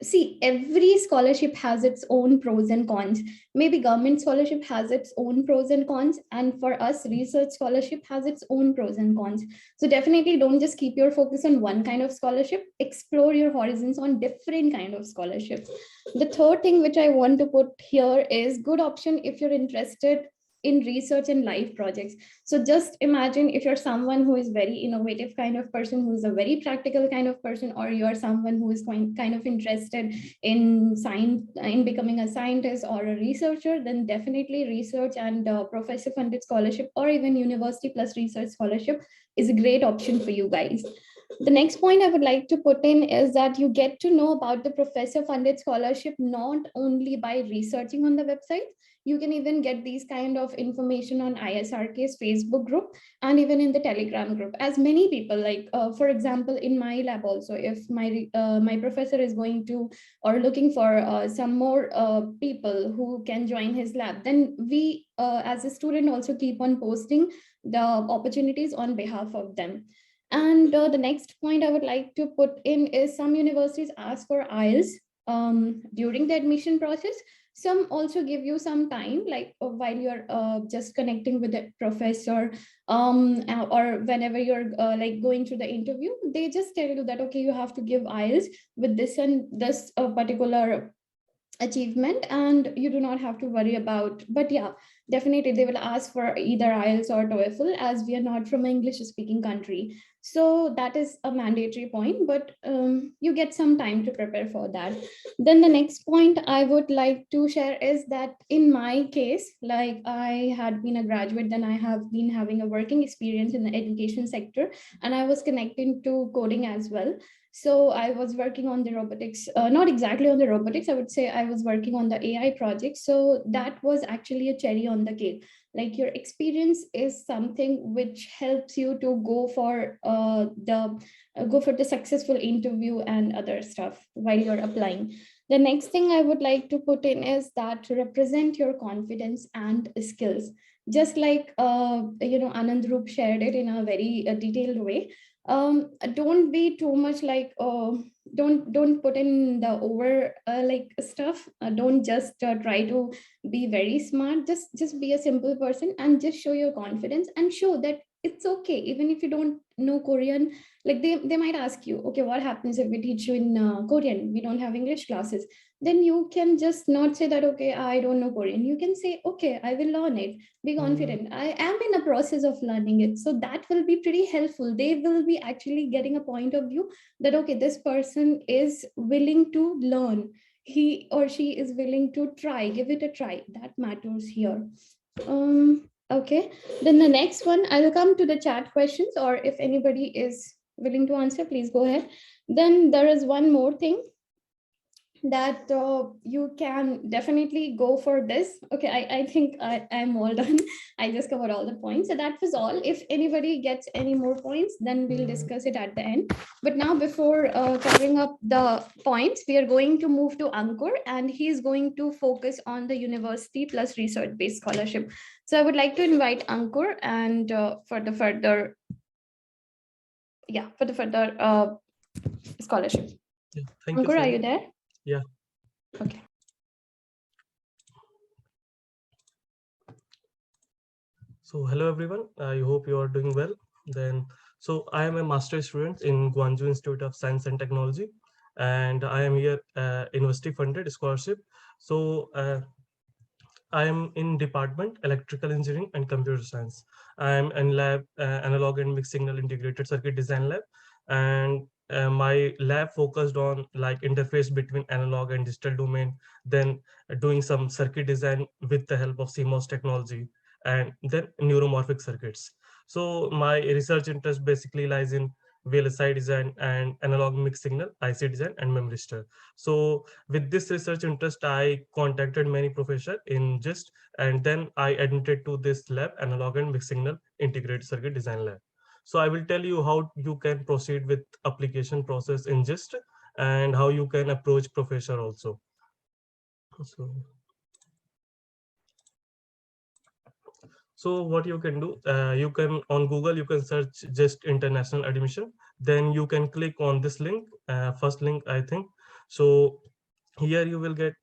S1: See, every scholarship has its own pros and cons. Maybe government scholarship has its own pros and cons, and for us research scholarship has its own pros and cons. So definitely don't just keep your focus on one kind of scholarship, explore your horizons on different kind of scholarships. The third thing which I want to put here is good option if you're interested in research and life projects. So just imagine if you're someone who is very innovative kind of person, who is a very practical kind of person, or you're someone who is kind of interested in science, in becoming a scientist or a researcher, then definitely research and professor funded scholarship or even university plus research scholarship is a great option for you guys. The next point I would like to put in is that you get to know about the professor funded scholarship not only by researching on the website. You can even get these kind of information on ISRK's Facebook group and even in the Telegram group. As many people, like for example, in my lab also, if my professor is going to or looking for some more people who can join his lab, then we as a student also keep on posting the opportunities on behalf of them. And the next point I would like to put in is some universities ask for IELTS during the admission process. Some also give you some time, like while you're just connecting with the professor or whenever you're like going through the interview, they just tell you that, okay, you have to give IELTS with this and this particular achievement, and you do not have to worry about. But yeah, definitely they will ask for either IELTS or TOEFL, as we are not from an English speaking country. So that is a mandatory point, but you get some time to prepare for that. Then the next point I would like to share is that in my case, like I had been a graduate, then I have been having a working experience in the education sector, and I was connecting to coding as well. So I was working on the robotics, not exactly on the robotics, I would say I was working on the AI project. So that was actually a cherry on the cake. Like your experience is something which helps you to go for the successful interview and other stuff while you're applying. The next thing I would like to put in is that to represent your confidence and skills. Just like Anandrup shared it in a very detailed way. Don't be too much like don't put in the over like stuff. Don't just try to be very smart. Just be a simple person and just show your confidence and show that it's okay. Even if you don't know Korean, like they might ask you, okay, what happens if we teach you in Korean? We don't have English classes. Then you can just not say that, okay, I don't know Korean. You can say, okay, I will learn it. Be confident. I am in a process of learning it. So that will be pretty helpful. They will be actually getting a point of view that, okay, this person is willing to learn. He or she is willing to try, give it a try. That matters here. Okay. Then the next one, I'll come to the chat questions, or if anybody is willing to answer, please go ahead. Then there is one more thing that you can definitely go for this. Okay, I think I'm all done. I just covered all the points. So that was all. If anybody gets any more points, then we'll discuss it at the end. But now, before covering up the points, we are going to move to Ankur, and he's going to focus on the university plus research-based scholarship. So I would like to invite Ankur and for the further scholarship.
S6: Yeah, thank
S1: Ankur,
S6: you,
S1: are
S6: Sunny.
S1: you there?
S6: Yeah.
S1: Okay.
S6: So hello everyone. I hope you are doing well. So I am a master's student in Guangzhou Institute of Science and Technology, and I am here university funded scholarship. So I am in department electrical engineering and computer science. I am in lab analog and mixed signal integrated circuit design lab, and my lab focused on like interface between analog and digital domain, then doing some circuit design with the help of CMOS technology, and then neuromorphic circuits. So my research interest basically lies in VLSI design and analog mixed signal IC design and memory stir. So with this research interest, I contacted many professors in GIST, and then I admitted to this lab, analog and mixed signal integrated circuit design lab. So I will tell you how you can proceed with application process in GIST and how you can approach professor also. So, so what you can do, you can on Google, you can search GIST international admission. Then you can click on this link, first link, I think. So here you will get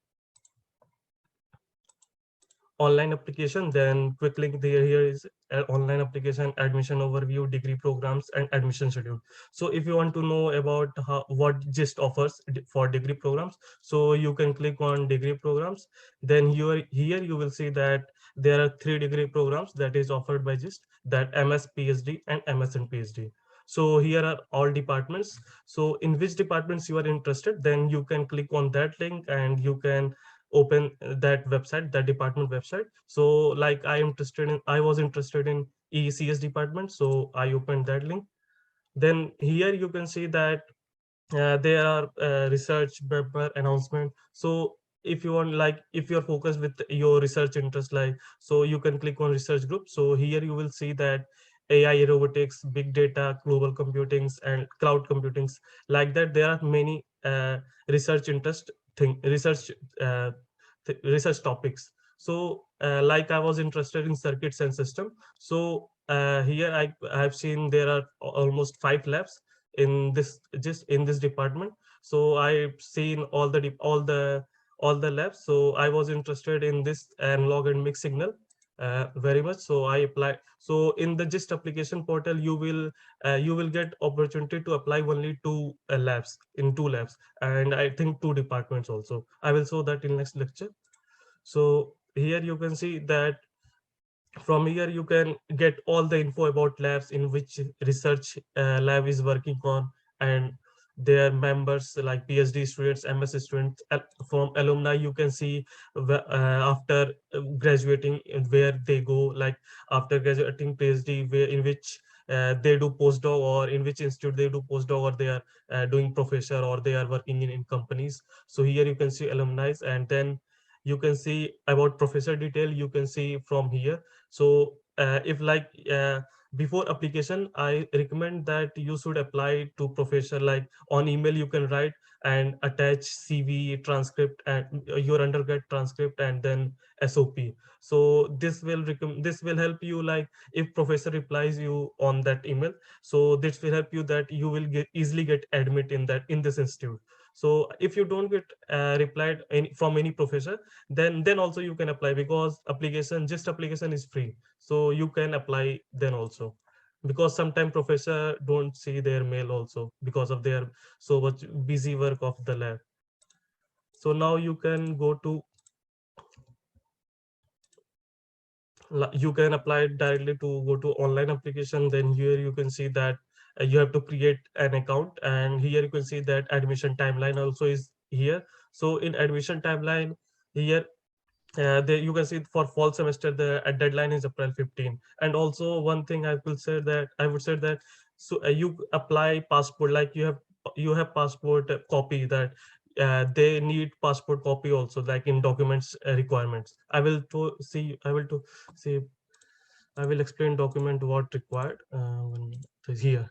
S6: online application. Then quick link there, here is online application, admission overview, degree programs, and admission schedule. So if you want to know about what GIST offers for degree programs, so you can click on degree programs. Then here you will see that there are 3 degree programs that is offered by GIST, that MS, PhD, and MS and PhD. So here are all departments. So in which departments you are interested, then you can click on that link and you can open that website, that department website. So like I was interested in ECS department, so I opened that link. Then here you can see that there are research paper announcement. So if you want, like if you're focused with your research interest, like, so you can click on research group. So here you will see that AI, robotics, big data, global computings, and cloud computings. Like that, there are many research interest thing, uh, research topics. So like I was interested in circuits and system. So here I have seen there are almost 5 labs in this, just in this department. So I've seen all the labs. So I was interested in this analog and mixed signal very much. So I applied. So in the GIST application portal, you will get opportunity to apply only 2 labs, in 2 labs, and I think 2 departments also. I will show that in next lecture. So here you can see that from here you can get all the info about labs in which research lab is working on, and their members like PhD students, MS students. From alumni you can see after graduating where they go, like after graduating PhD, where in which they do postdoc, or in which institute they do postdoc, or they are doing professor, or they are working in companies. So here you can see alumni, and then you can see about professor detail, you can see from here. So if like before application, I recommend that you should apply to professor, like on email you can write and attach CV, transcript, and your undergrad transcript, and then SOP. So this will help you, like if professor replies you on that email, so this will help you that you will easily get admit in this institute. So if you don't get replied from any professor, then also you can apply, because application is free, so you can apply then also. because sometimes professor don't see their mail also because of their so much busy work of the lab. So now you can go to you can apply it directly to go to online application. Then here you can see that you have to create an account, and here you can see that admission timeline also is here. So in admission timeline here, there you can see for fall semester the deadline is April 15. And also one thing I would say that so you apply passport, like you have passport copy, that they need passport copy also, like in documents requirements. I will explain document what required here.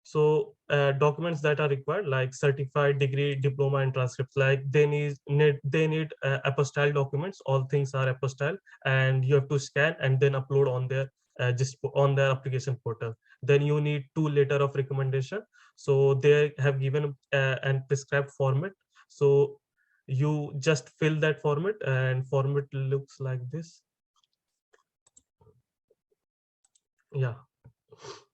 S6: So documents that are required, like certified degree, diploma, and transcripts, like they need apostille documents. All things are apostille, and you have to scan and then upload on their just on their application portal. Then you need 2 letter of recommendation. So they have given and prescribed format. So you just fill that format, and format looks like this. Yeah,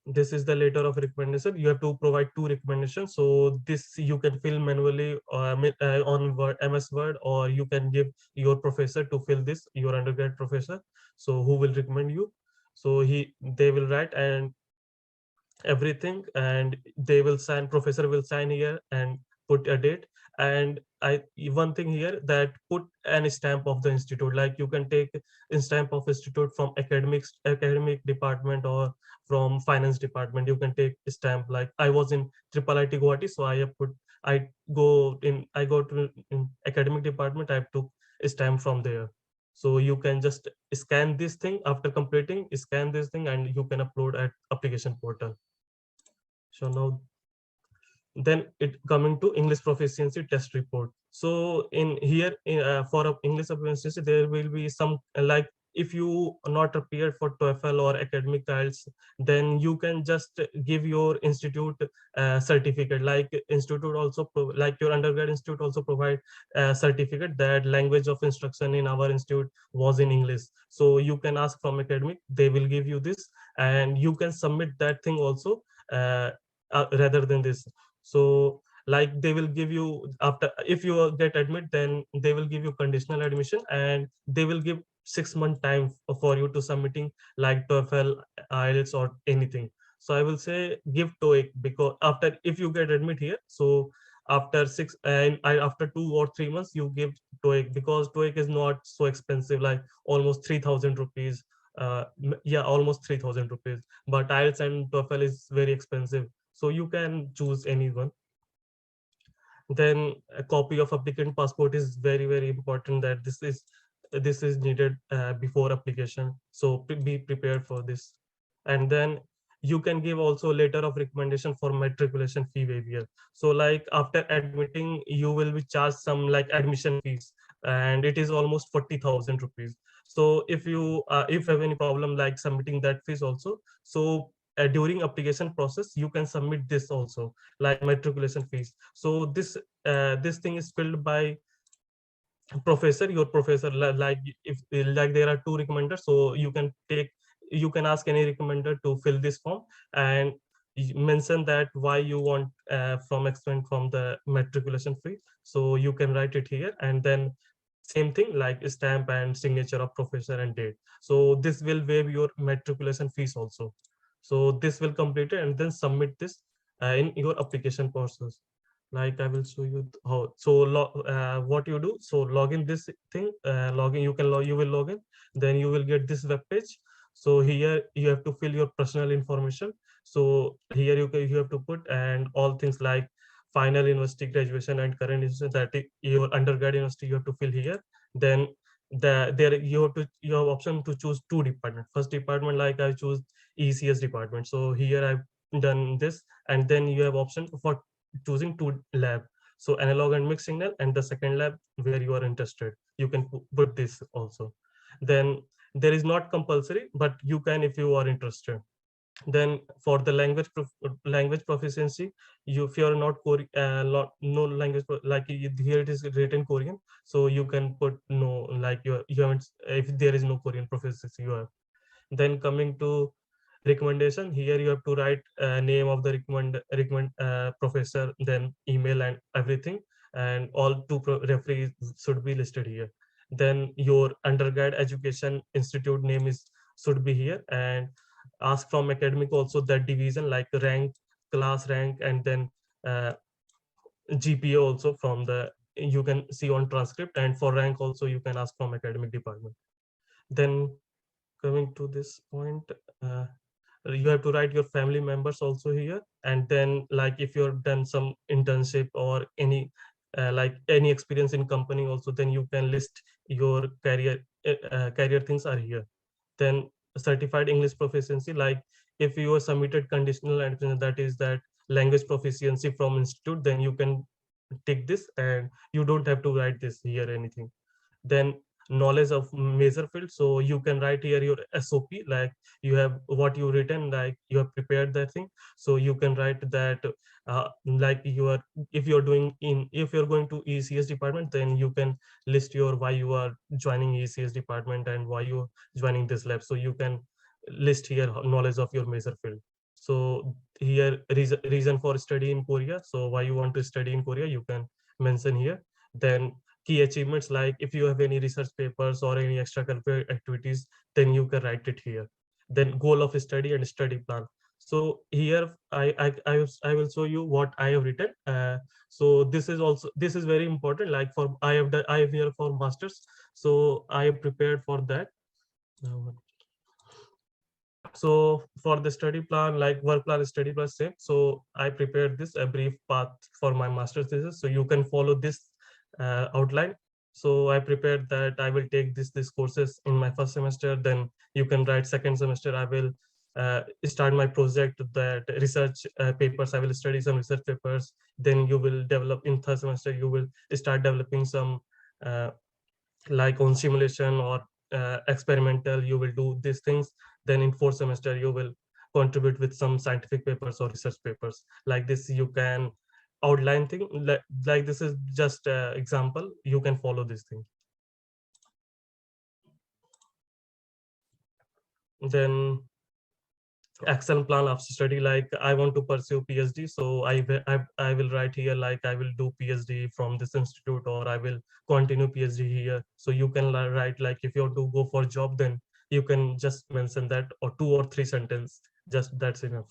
S6: this is the letter of recommendation. You have to provide 2 recommendations. So this you can fill manually on Word, MS Word, or you can give your professor to fill this, your undergrad professor, so who will recommend you. So they will write and everything, and they will sign, professor will sign here and put a date. And one thing here, that put an stamp of the institute, like you can take a stamp of institute from academic department or from finance department. You can take a stamp, like I was in triple IT Guwahati, so I have put, I go to in academic department, I have took a stamp from there. So you can just scan this thing after completing, scan this thing, and you can upload at application portal. So now, then it coming to English proficiency test report. So in here, for English proficiency, there will be some like, if you are not prepared for TOEFL or academic IELTS, then you can just give your institute certificate. Like institute also like your undergrad institute also provide a certificate that language of instruction in our institute was in English. So you can ask from academic, they will give you this, and you can submit that thing also rather than this. So like they will give you, after if you get admit, then they will give you conditional admission, and they will give 6 month time for you to submitting like TOEFL, IELTS, or anything. So I will say give TOEIC, because after, if you get admit here, so after after 2 or 3 months you give TOEIC, because TOEIC is not so expensive, like almost 3,000 rupees. Yeah, almost 3,000 rupees. But IELTS and TOEFL is very expensive, so you can choose anyone. Then a copy of applicant passport is very important, that this is needed before application, so be prepared for this. And then you can give also letter of recommendation for matriculation fee waiver. So like after admitting, you will be charged some like admission fees, and it is almost 40,000 rupees. So if you have any problem like submitting that fees also, so during application process you can submit this also, like matriculation fees. So this thing is filled by professor, your professor, like if like there are 2 recommenders, so you can ask any recommender to fill this form, and mention that why you want from extent from the matriculation fee. So you can write it here, and then same thing like stamp and signature of professor and date. So this will waive your matriculation fees also. So this will complete it, and then submit this in your application process. Like I will show you how. So what you do, so log in this thing, login, you will log in, then you will get this web page. So here you have to fill your personal information. So here you have to put and all things like final university, graduation, and current institution, that your undergrad university you have to fill here. Then there you have option to choose 2 department. First department, like I choose ECS department, so here I've done this. And then you have option for choosing 2 lab, so analog and mixed signal, and the second lab where you are interested, you can put this also. Then there is not compulsory, but you can if you are interested. Then for the language proficiency, if you are not no language like here it is written Korean, so you can put no, like you haven't, if there is no Korean proficiency you have. Then coming to recommendation, here you have to write name of the recommend professor, then email and everything, and all two referees should be listed here. Then your undergrad education institute name is should be here, and ask from academic also that division like rank, class rank, and then GPA also from the you can see on transcript, and for rank also you can ask from academic department. Then coming to this point, uh, you have to write your family members also here, and then like if you've done some internship or any like any experience in company also, then you can list your career things are here. Then certified English proficiency, like if you are submitted conditional and that is that language proficiency from institute, then you can take this and you don't have to write this here anything. Then knowledge of major field, so you can write here your SOP, like you have what you written, like you have prepared that thing, so you can write that like you are, if you're doing in, if you're going to ECS department, then you can list your why you are joining ECS department and why you joining this lab, so you can list here knowledge of your major field. So here reason for study in Korea, so why you want to study in Korea, you can mention here. Then key achievements, like if you have any research papers or any extracurricular activities, then you can write it here. Then goal of study and study plan. So here I will show you what I have written. So this is also, this is very important, like for I have here for masters, so I have prepared for that. So for the study plan, like work plan, study plan, same. So I prepared this a brief path for my master's thesis, so you can follow this outline. So I prepared that I will take this courses in my first semester, then you can write second semester I will start my project, that research papers, I will study some research papers. Then you will develop in third semester, you will start developing some uh, like on simulation or experimental, you will do these things. Then in fourth semester you will contribute with some scientific papers or research papers. Like this you can outline thing, like this is just example, you can follow this thing. Then action plan of study, like I want to pursue PhD, so I will write here like I will do PhD from this institute, or I will continue PhD here. So you can write like if you want to go for job, then you can just mention that, or 2 or 3 sentences, just that's enough.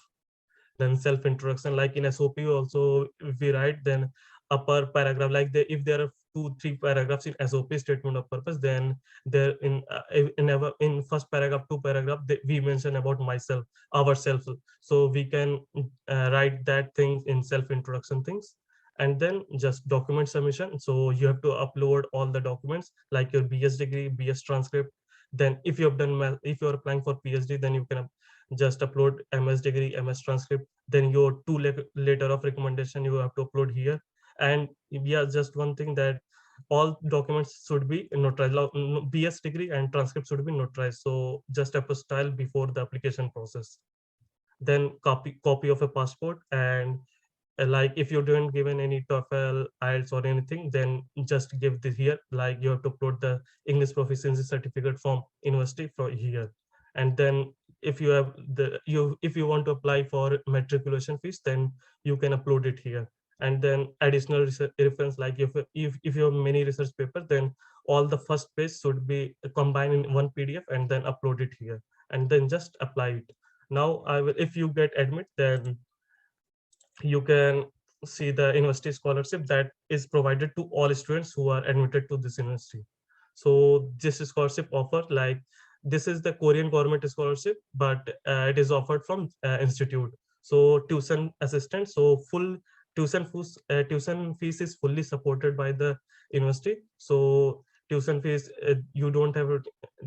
S6: Then self introduction, like in SOP also we write, then upper paragraph, like if there are 2 3 paragraphs in SOP statement of purpose, then there in first paragraph 2 paragraph we mention about myself, ourselves, so we can write that thing in self introduction things. And then just document submission, so you have to upload all the documents like your BS degree, BS transcript. Then if you have done if you are applying for PhD, then you can just upload MS degree, MS transcript. Then your letter of recommendation you have to upload here. And yeah, just one thing, that all documents should be notarized. BS degree and transcript should be notarized, so just apostille before the application process. Then copy of a passport, and like if you didn't given any TOEFL, IELTS or anything, then just give this here, like you have to upload the English proficiency certificate from university for here. And then if you have if you want to apply for matriculation fees, then you can upload it here. And then additional reference, like if you have many research papers, then all the first page should be combined in one PDF and then upload it here, and then just apply it. Now I will, if you get admit, then you can see the university scholarship that is provided to all students who are admitted to this university. So this scholarship offer, like this is the Korean government scholarship, but it is offered from institute. So tuition assistant, so full tuition fees is fully supported by the university. So tuition fees, you don't have to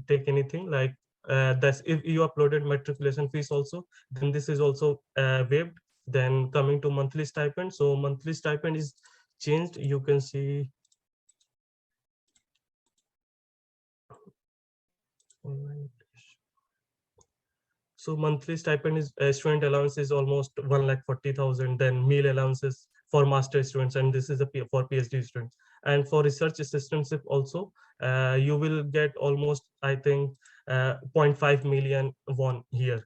S6: take anything, like that's if you uploaded matriculation fees also, then this is also waived. Then coming to monthly stipend, so monthly stipend is changed, you can see so monthly stipend is student allowance is almost 1,40,000. Then meal allowances for master students, and this is for PhD students. And for research assistantship also, you will get almost, I think, 0.5 million won here.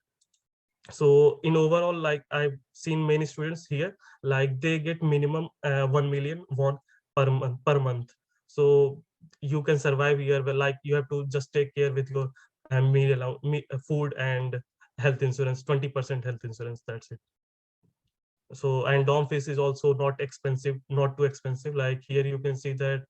S6: So in overall, like I've seen many students here, like they get minimum 1 million won per month. So you can survive here, but like you have to just take care with your food and health insurance, 20% health insurance, that's it. So, and dom fees is also not expensive, not too expensive. Like here you can see that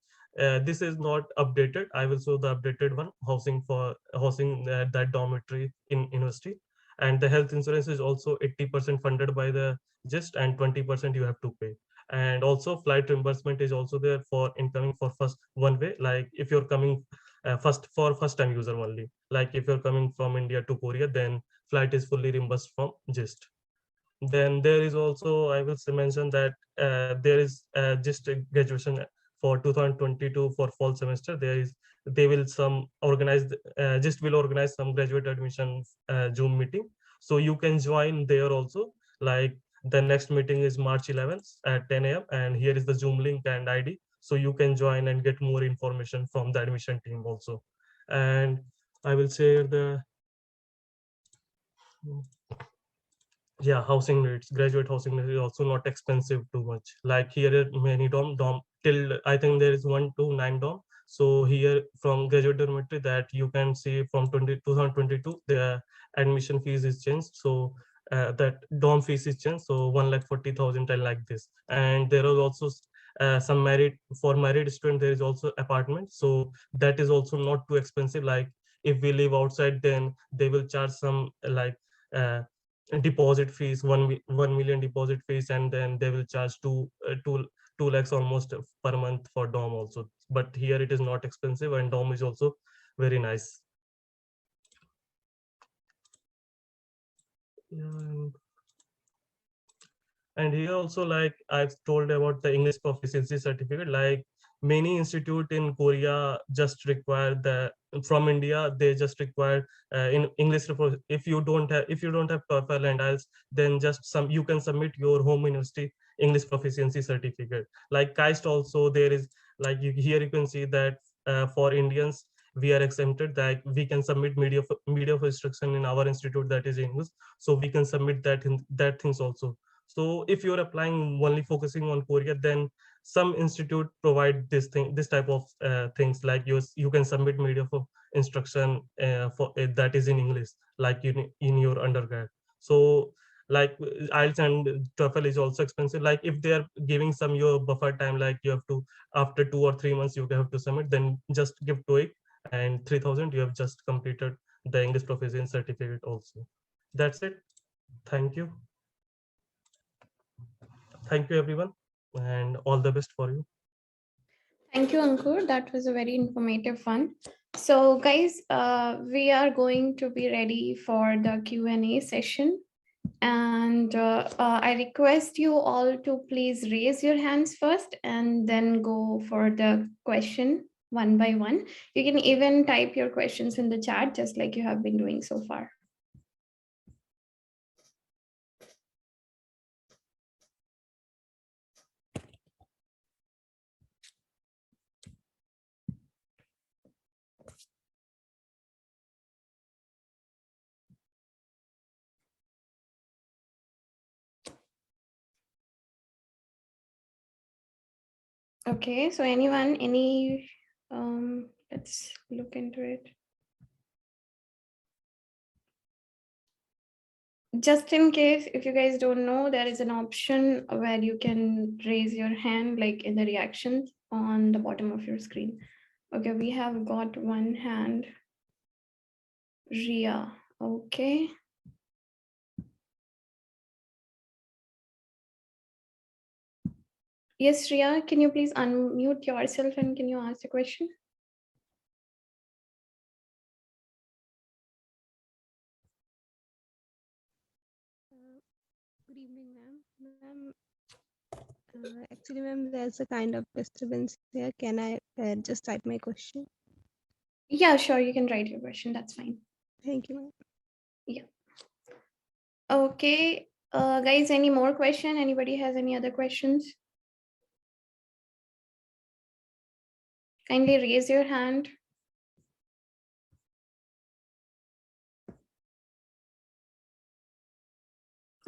S6: this is not updated. I will show the updated one, housing that dormitory in university. And the health insurance is also 80% funded by the GIST, and 20% you have to pay. And also flight reimbursement is also there for incoming for first one way. Like if you're coming first time user only, like if you're coming from India to Korea, then flight is fully reimbursed from GIST. Then there is also, I will mention that there is just a graduation for 2022 for fall semester. They will some organize just will organize some graduate admission Zoom meeting, so you can join there also. Like the next meeting is March 11th at 10 a.m. and here is the Zoom link and ID, so you can join and get more information from the admission team also. And I will share the yeah, housing rates, graduate housing rate is also not expensive too much. Like here are many dom till I think there is 1 to 9 dom. So here from graduate dormitory that you can see from 2022 the admission fees is changed. So that dom fees is changed, so 1,40,000 and like this. And there are also some married student, there is also apartment, so that is also not too expensive. Like if we live outside, then they will charge some like uh, deposit fees, 1 million deposit fees, and then they will charge two lakhs almost per month for dom also. But here it is not expensive, and dom is also very nice. Yeah, and here also, like I've told about the English proficiency certificate, like many institute in Korea just require the from India, they just require in English if you don't have TOEFL and IELTS, then just some you can submit your home university English proficiency certificate. Like KAIST also there is, like here you can see that for Indians we are exempted, that we can submit media of instruction in our institute, that is English, so we can submit that things also. So if you're applying only focusing on Korea, then some institute provide this type of things, like you can submit media for instruction for that is in English, like in your undergrad. So like IELTS and TOEFL is also expensive. Like if they are giving some your buffer time, like you have to after 2 or 3 months you have to submit, then just give TOEIC and 3,000, you have just completed the English proficiency certificate also. That's it. Thank you. Thank you, everyone, and all the best for you.
S1: Thank you, Ankur. That was a very informative one. So, guys, we are going to be ready for the Q&A session. And I request you all to please raise your hands first and then go for the question one by one. You can even type your questions in the chat, just like you have been doing so far. Okay, so anyone, let's look into it. Just in case, if you guys don't know, there is an option where you can raise your hand, like in the reactions on the bottom of your screen. Okay, we have got one hand. Ria, okay. Yes, Ria, can you please unmute yourself and can you ask the question?
S7: Good evening, ma'am. Actually, ma'am, there's a kind of disturbance here. Can I just type my question?
S1: Yeah, sure, you can write your question. That's fine.
S7: Thank you, ma'am.
S1: Yeah. Okay, guys, any more question? Anybody has any other questions? Kindly raise your hand.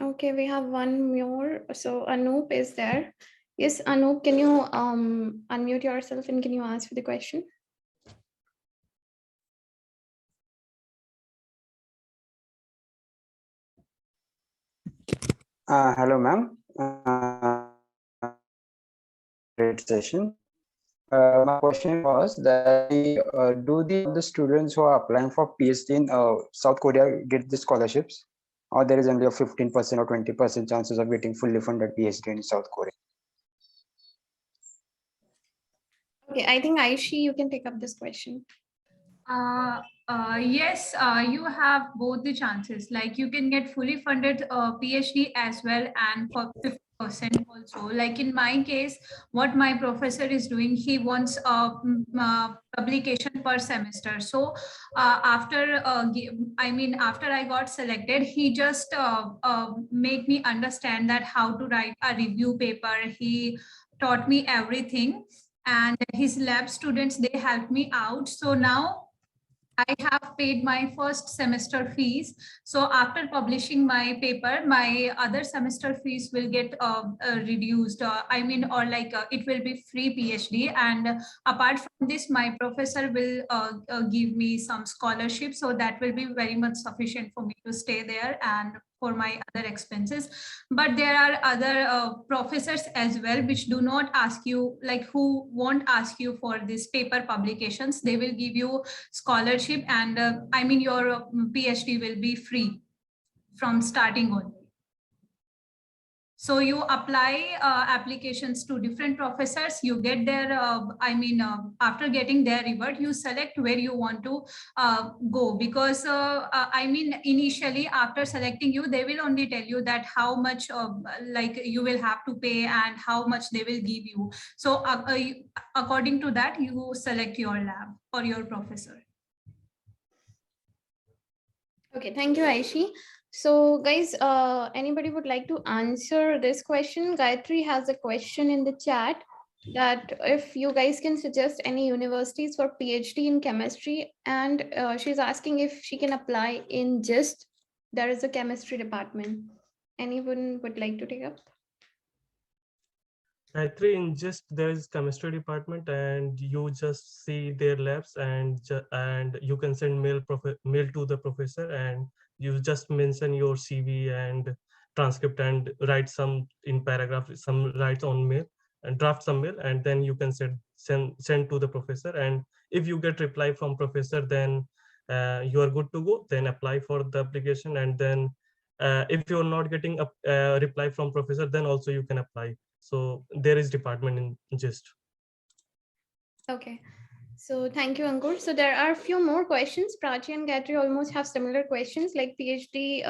S1: Okay, we have one more. So Anoop is there. Yes, Anoop, can you unmute yourself and can you ask for the question?
S8: Hello, ma'am. Great session. My question was that do the students who are applying for PhD in South Korea get the scholarships, or there is only a 15% or 20% chances of getting fully funded PhD in South Korea?
S1: Okay, I think Aishi, you can take up this question.
S4: Yes, you have both the chances. Like you can get fully funded PhD as well, and for 50% also. Like in my case, what my professor is doing, he wants a publication per semester. So after I got selected, he just make me understand that how to write a review paper. He taught me everything, and his lab students, they helped me out. So now I have paid my first semester fees. So after publishing my paper, my other semester fees will get reduced. It will be free PhD. And apart from this, my professor will give me some scholarship. So that will be very much sufficient for me to stay there and for my other expenses. But there are other professors as well which do not ask you, like who won't ask you for this paper publications. They will give you scholarship, and your PhD will be free from starting only. So you apply applications to different professors, you get their after getting their reward, you select where you want to go, because initially after selecting you, they will only tell you that how much you will have to pay and how much they will give you. So according to that, you select your lab or your professor.
S1: Okay, thank you, Aishi. So guys, anybody would like to answer this question? Gayatri has a question in the chat that if you guys can suggest any universities for PhD in chemistry, and she's asking if she can apply in JIST. There is a chemistry department. Anyone would like to take up?
S6: Actually, in just there is chemistry department, and you just see their labs, and you can send mail to the professor, and you just mention your CV and transcript and write some in paragraph, some writes on mail and draft some mail, and then you can send to the professor. And if you get reply from professor, then you are good to go. Then apply for the application, and then if you're not getting a reply from professor, then also you can apply. So there is department in GIST.
S1: Okay. So thank you, Ankur. So there are a few more questions. Prachi and Gayatri almost have similar questions like PhD.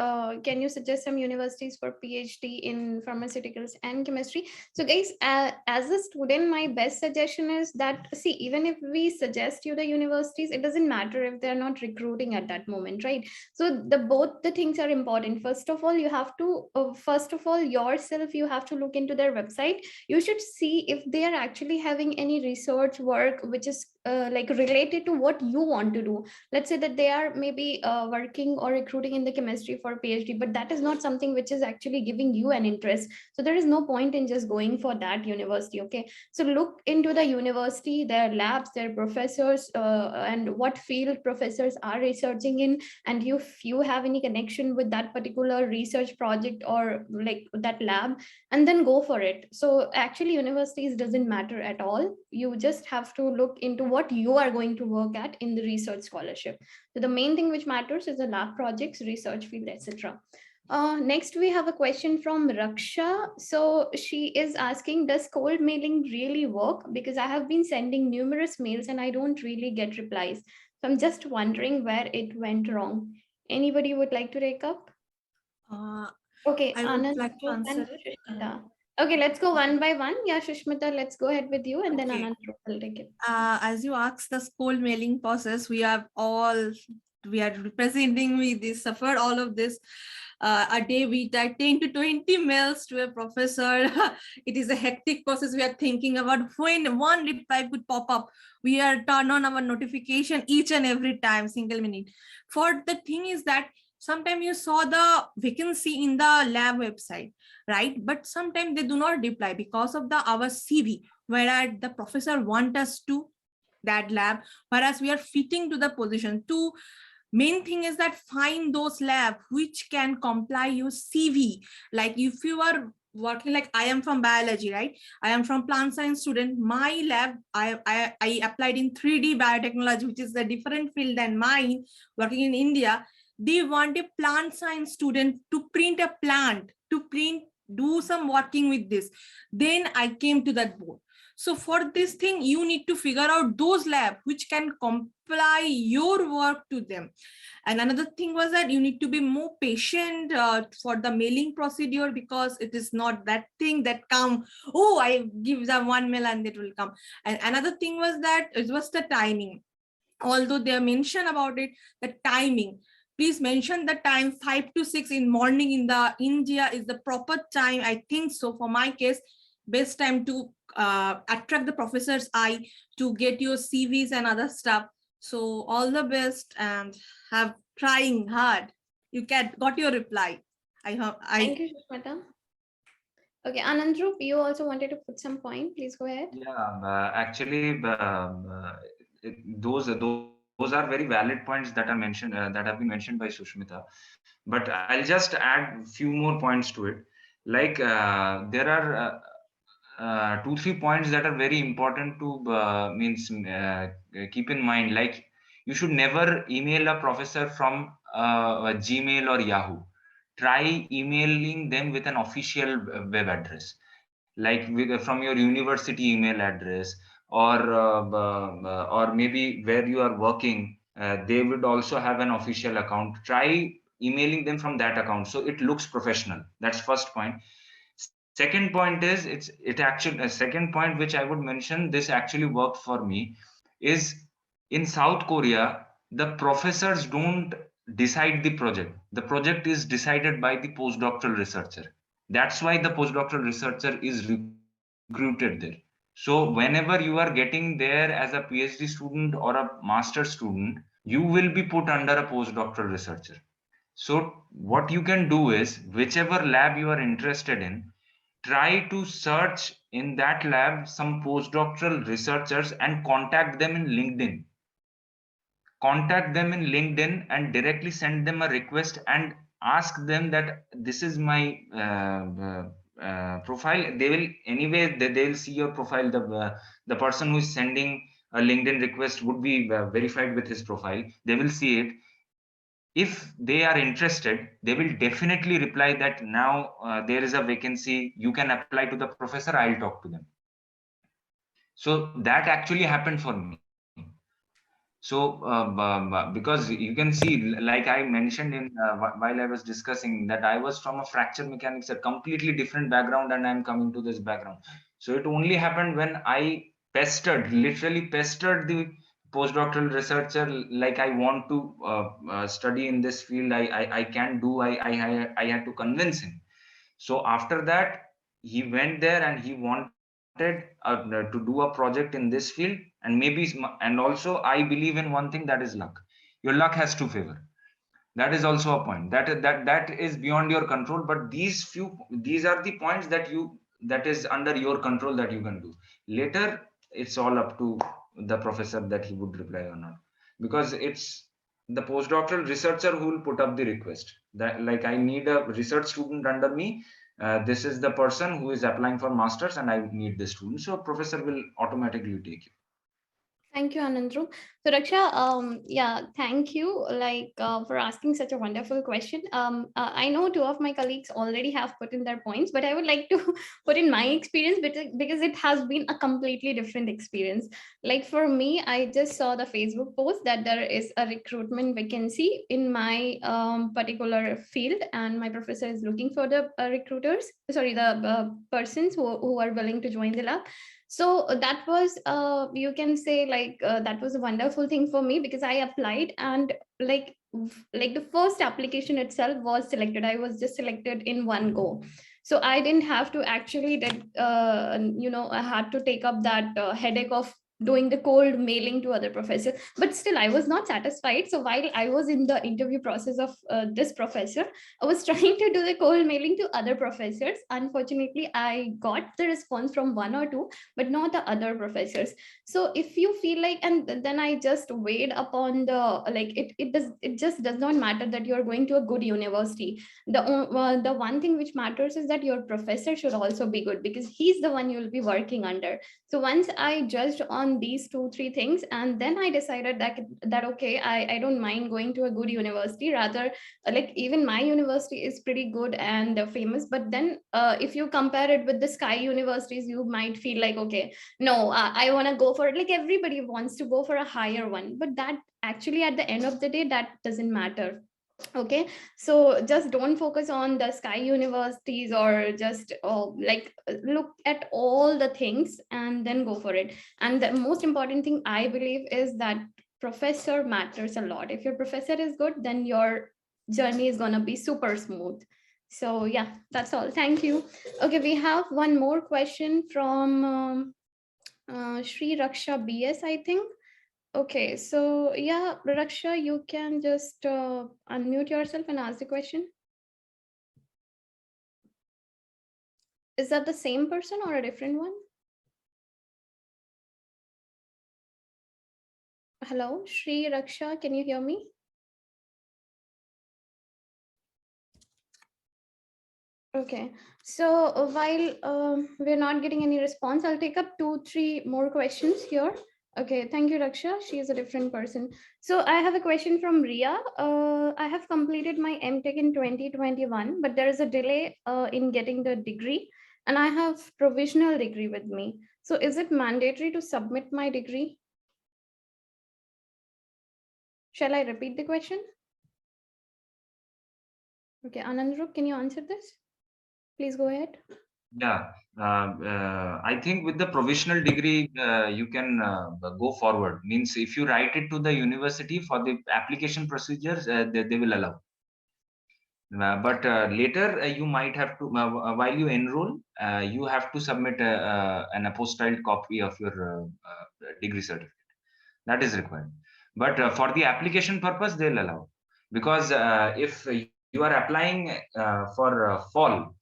S1: Can you suggest some universities for PhD in pharmaceuticals and chemistry? So guys, as a student, my best suggestion is that, see, even if we suggest you the universities, it doesn't matter if they're not recruiting at that moment, right? So both the things are important. First of all, you have to, yourself, you have to look into their website. You should see if they are actually having any research work which is related to what you want to do. Let's say that they are maybe working or recruiting in the chemistry for PhD, but that is not something which is actually giving you an interest. So there is no point in just going for that university. Okay, so look into the university, their labs, their professors, and what field professors are researching in, and if you have any connection with that particular research project or like that lab, and then go for it. So actually universities doesn't matter at all. You just have to look into what you are going to work at in the research scholarship. So the main thing which matters is the lab projects, research field, etc. Next, we have a question from Raksha. So she is asking, does cold mailing really work? Because I have been sending numerous mails and I don't really get replies. So I'm just wondering where it went wrong. Anybody would like to take up? Okay,
S5: I would
S1: Anand
S5: like to
S1: and
S5: answer it.
S1: Shushmita. Okay, let's go one by one. Yeah, Shushmita, let's go ahead with you, and then
S5: Okay.
S1: Anand will take it.
S5: As you asked the school mailing process, we are representing, we suffered all of this. A day we type 10 to 20 mails to a professor. It is a hectic process. We are thinking about when one reply could pop up. We are turn on our notification each and every time, single minute. For the thing is that sometimes you saw the vacancy in the lab website, right? But sometimes they do not reply because of our CV, whereas the professor want us to that lab, whereas we are fitting to the position. To main thing is that find those lab which can comply your CV. Like if you are working, like I am from biology, right? I am from plant science student. My lab, I applied in 3D biotechnology, which is a different field than mine, working in India. They want a plant science student to print a plant, do some working with this. Then I came to that board. So for this thing, you need to figure out those labs which can comply your work to them. And another thing was that you need to be more patient for the mailing procedure, because it is not that thing that come, oh, I give them one mail and it will come. And another thing was that it was the timing. Although they mention about it, the timing, please mention the time 5 to 6 in morning in the India is the proper time. I think so for my case, best time to attract the professor's eye, to get your CVs and other stuff. So all the best and have trying hard. You got your reply. I hope.
S1: Thank you, Sushmita. Okay, Anandrup, you also wanted to put some point. Please go ahead.
S2: Yeah, actually, those are very valid points that are mentioned that have been mentioned by Sushmita. But I'll just add a few more points to it. Like there are 2-3 points that are very important to keep in mind. Like you should never email a professor from Gmail or Yahoo. Try emailing them with an official web address, like from your university email address, or maybe where you are working. They would also have an official account. Try emailing them from that account so it looks professional. That's first point. Second point is second point which I would mention, this actually worked for me, is in South Korea, the professors don't decide the project. The project is decided by the postdoctoral researcher. That's why the postdoctoral researcher is recruited there. So whenever you are getting there as a PhD student or a master student, you will be put under a postdoctoral researcher. So what you can do is, whichever lab you are interested in, try to search in that lab some postdoctoral researchers and contact them in LinkedIn. Contact them in LinkedIn and directly send them a request and ask them that this is my profile. They will anyway, they will see your profile. The person who is sending a LinkedIn request would be verified with his profile. They will see it. If they are interested, they will definitely reply that now there is a vacancy, you can apply to the professor, I'll talk to them. So that actually happened for me. So because you can see, like I mentioned in while I was discussing, that I was from a fracture mechanics, a completely different background, and I'm coming to this background. So it only happened when I literally pestered the postdoctoral researcher, like I want to study in this field, I can do, I had to convince him. So after that, he went there and he wanted to do a project in this field, and also I believe in one thing, that is luck. Your luck has to favor. That is also a point that is beyond your control, but these are the points that is under your control, that you can do. Later it's all up to the professor that he would reply or not, because it's the postdoctoral researcher who will put up the request, that like I need a research student under me. This is the person who is applying for masters and I need this student, so professor will automatically take you.
S1: Thank you, Anandru. So, Raksha, yeah, thank you for asking such a wonderful question. I know two of my colleagues already have put in their points, but I would like to put in my experience because it has been a completely different experience. Like for me, I just saw the Facebook post that there is a recruitment vacancy in my particular field, and my professor is looking for the the persons who are willing to join the lab. So that was you can say that was a wonderful thing for me, because I applied, and like the first application itself was selected. I was just selected in one go, so I didn't have to actually I had to take up that headache of doing the cold mailing to other professors, but still I was not satisfied. So while I was in the interview process of this professor, I was trying to do the cold mailing to other professors. Unfortunately, I got the response from one or two, but not the other professors. So if you feel like, and then I just weighed upon the, like, it just does not matter that you're going to a good university. The one thing which matters is that your professor should also be good, because he's the one you'll be working under. So once I judged on these 2-3 things, and then I decided that okay, I don't mind going to a good university. Rather, like, even my university is pretty good and famous, but then if you compare it with the sky universities, you might feel like, okay, no, I want to go for it. Like, everybody wants to go for a higher one, but that actually, at the end of the day, that doesn't matter. Okay, so just don't focus on the sky universities, or just look at all the things and then go for it. And the most important thing, I believe, is that professor matters a lot. If your professor is good, then your journey is gonna be super smooth. So yeah, that's all. Thank you. Okay, we have one more question from Shri Raksha BS, I think. Okay, so yeah, Raksha, you can just unmute yourself and ask the question. Is that the same person or a different one? Hello, Shri Raksha, can you hear me? Okay, so while we're not getting any response, I'll take up 2-3 more questions here. Okay, thank you, Raksha. She is a different person. So I have a question from Ria. I have completed my MTech in 2021, but there is a delay in getting the degree, and I have provisional degree with me. So is it mandatory to submit my degree? Shall I repeat the question? Okay, Anandrup, can you answer this? Please go ahead.
S2: Yeah, I think with the provisional degree, you can go forward. Means if you write it to the university for the application procedures, they will allow. But later you might have to, while you enroll, you have to submit an apostilled copy of your degree certificate. That is required. But for the application purpose, they'll allow. Because if you are applying for fall,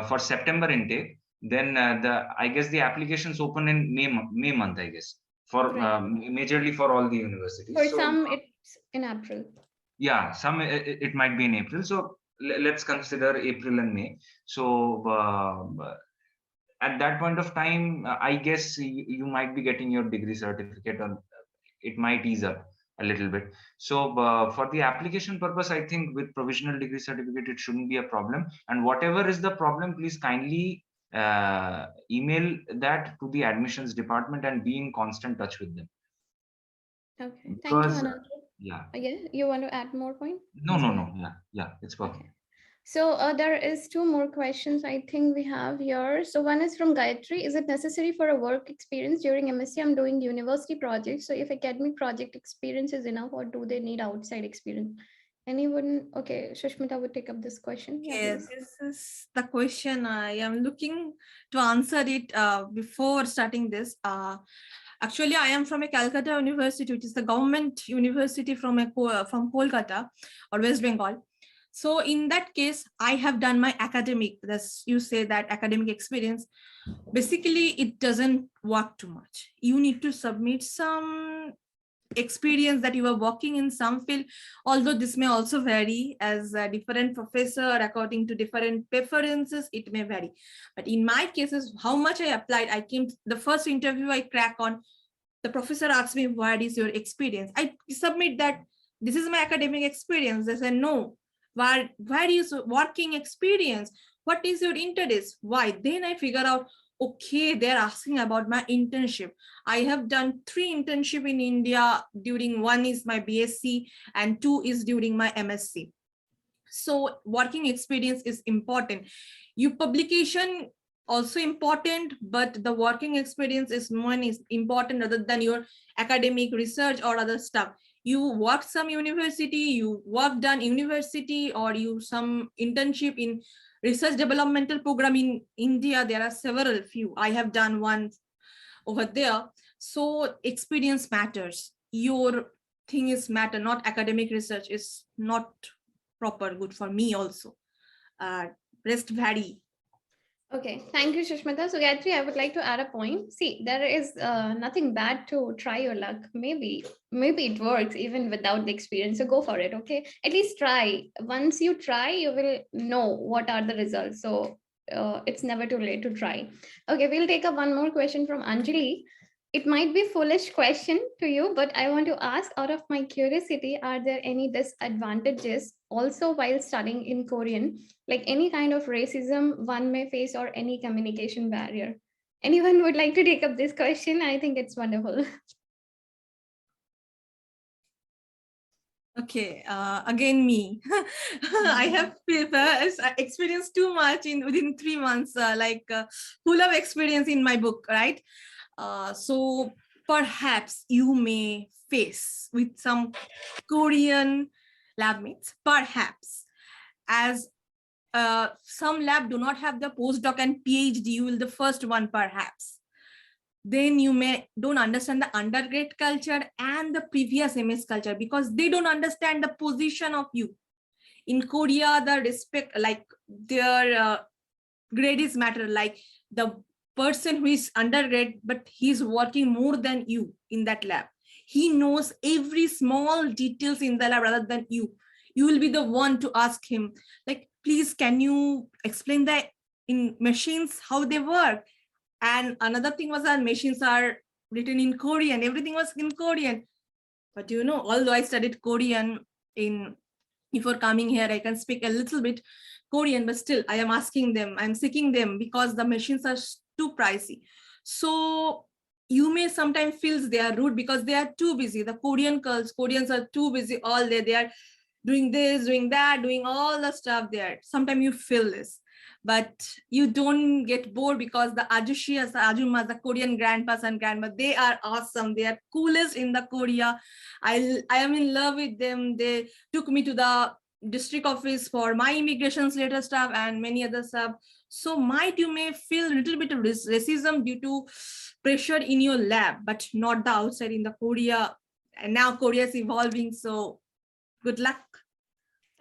S2: for September intake, then I guess the applications open in May month, I guess, for
S1: Right.
S2: majorly for all the universities.
S1: For
S2: So,
S1: some, it's in April.
S2: yeah, some it might be in April. So let's consider April and May. So at that point of time, I guess you might be getting your degree certificate, or it might ease up a little bit. So for the application purpose, I think with provisional degree certificate, it shouldn't be a problem. And whatever is the problem, please kindly email that to the admissions department and be in constant touch with them.
S1: Okay, thank you,
S2: Because,
S1: Anand.
S2: yeah.
S1: Again, you want to add more point?
S2: No, no, no. Yeah, it's perfect.
S1: Okay. So there is 2 more questions I think we have here. So one is from Gayatri. Is it necessary for a work experience during MSc? I'm doing university projects. So if academic project experience is enough, or do they need outside experience? Anyone? Okay, Sushmita would take up this question. Yeah,
S5: Yes,
S1: please.
S5: this is the question. I am looking to answer it before starting this. Actually, I am from a Calcutta University, which is the government university from Kolkata or West Bengal. So in that case, I have done my academic, as you say, that academic experience. Basically, it doesn't work too much. You need to submit some experience that you are working in some field, although this may also vary as a different professor according to different preferences, it may vary. But in my cases, how much I applied, I came, the first interview I crack on, the professor asked me, what is your experience? I submit that this is my academic experience. They said, no, where is working experience? What is your interest? Why? Then I figure out, okay, they're asking about my internship. I have done 3 internship in India during, one is my BSc and 2 is during my MSc. So working experience is important. Your publication also important, but the working experience is more important other than your academic research or other stuff. You worked some university, you worked on university, or you some internship in research developmental program in India. There are several few. I have done one over there. So experience matters. Your thing is matter, not academic research is not proper good for me also. Rest vary.
S1: Okay, thank you, Sushmita. So, Gayatri, I would like to add a point. See, there is nothing bad to try your luck. Maybe it works even without the experience. So go for it. Okay, at least try. Once you try, you will know what are the results. So it's never too late to try. Okay, we'll take up one more question from Anjali. It might be foolish question to you, but I want to ask out of my curiosity, are there any disadvantages also while studying in Korean? Like any kind of racism one may face or any communication barrier? Anyone would like to take up this question? I think it's wonderful.
S5: Okay, again me. I have experienced too much within 3 months, full of experience in my book, right? So perhaps you may face with some Korean lab mates, perhaps, as some lab do not have the postdoc and PhD, you will the first one perhaps. Then you may don't understand the undergrad culture and the previous MS culture because they don't understand the position of you. In Korea, the respect, like their grade is matter, like the person who is undergrad, but he's working more than you in that lab. He knows every small details in the lab rather than you. You will be the one to ask him, like, please, can you explain that in machines, how they work? And another thing was that machines are written in Korean. Everything was in Korean. But you know, although I studied Korean before coming here, I can speak a little bit Korean, but still I am asking them, I'm seeking them because the machines are too pricey. So you may sometimes feel they are rude because they are too busy. The Koreans are too busy all day. They are doing this, doing that, doing all the stuff there. Sometimes you feel this, but you don't get bored because the ajushis, the ajumas, the Korean grandpas and grandmas, they are awesome. They are coolest in the Korea. I am in love with them. They took me to the district office for my immigrations later stuff and many other stuff. So you may feel a little bit of racism due to pressure in your lab, but not the outside in the Korea. And now Korea is evolving. So good luck.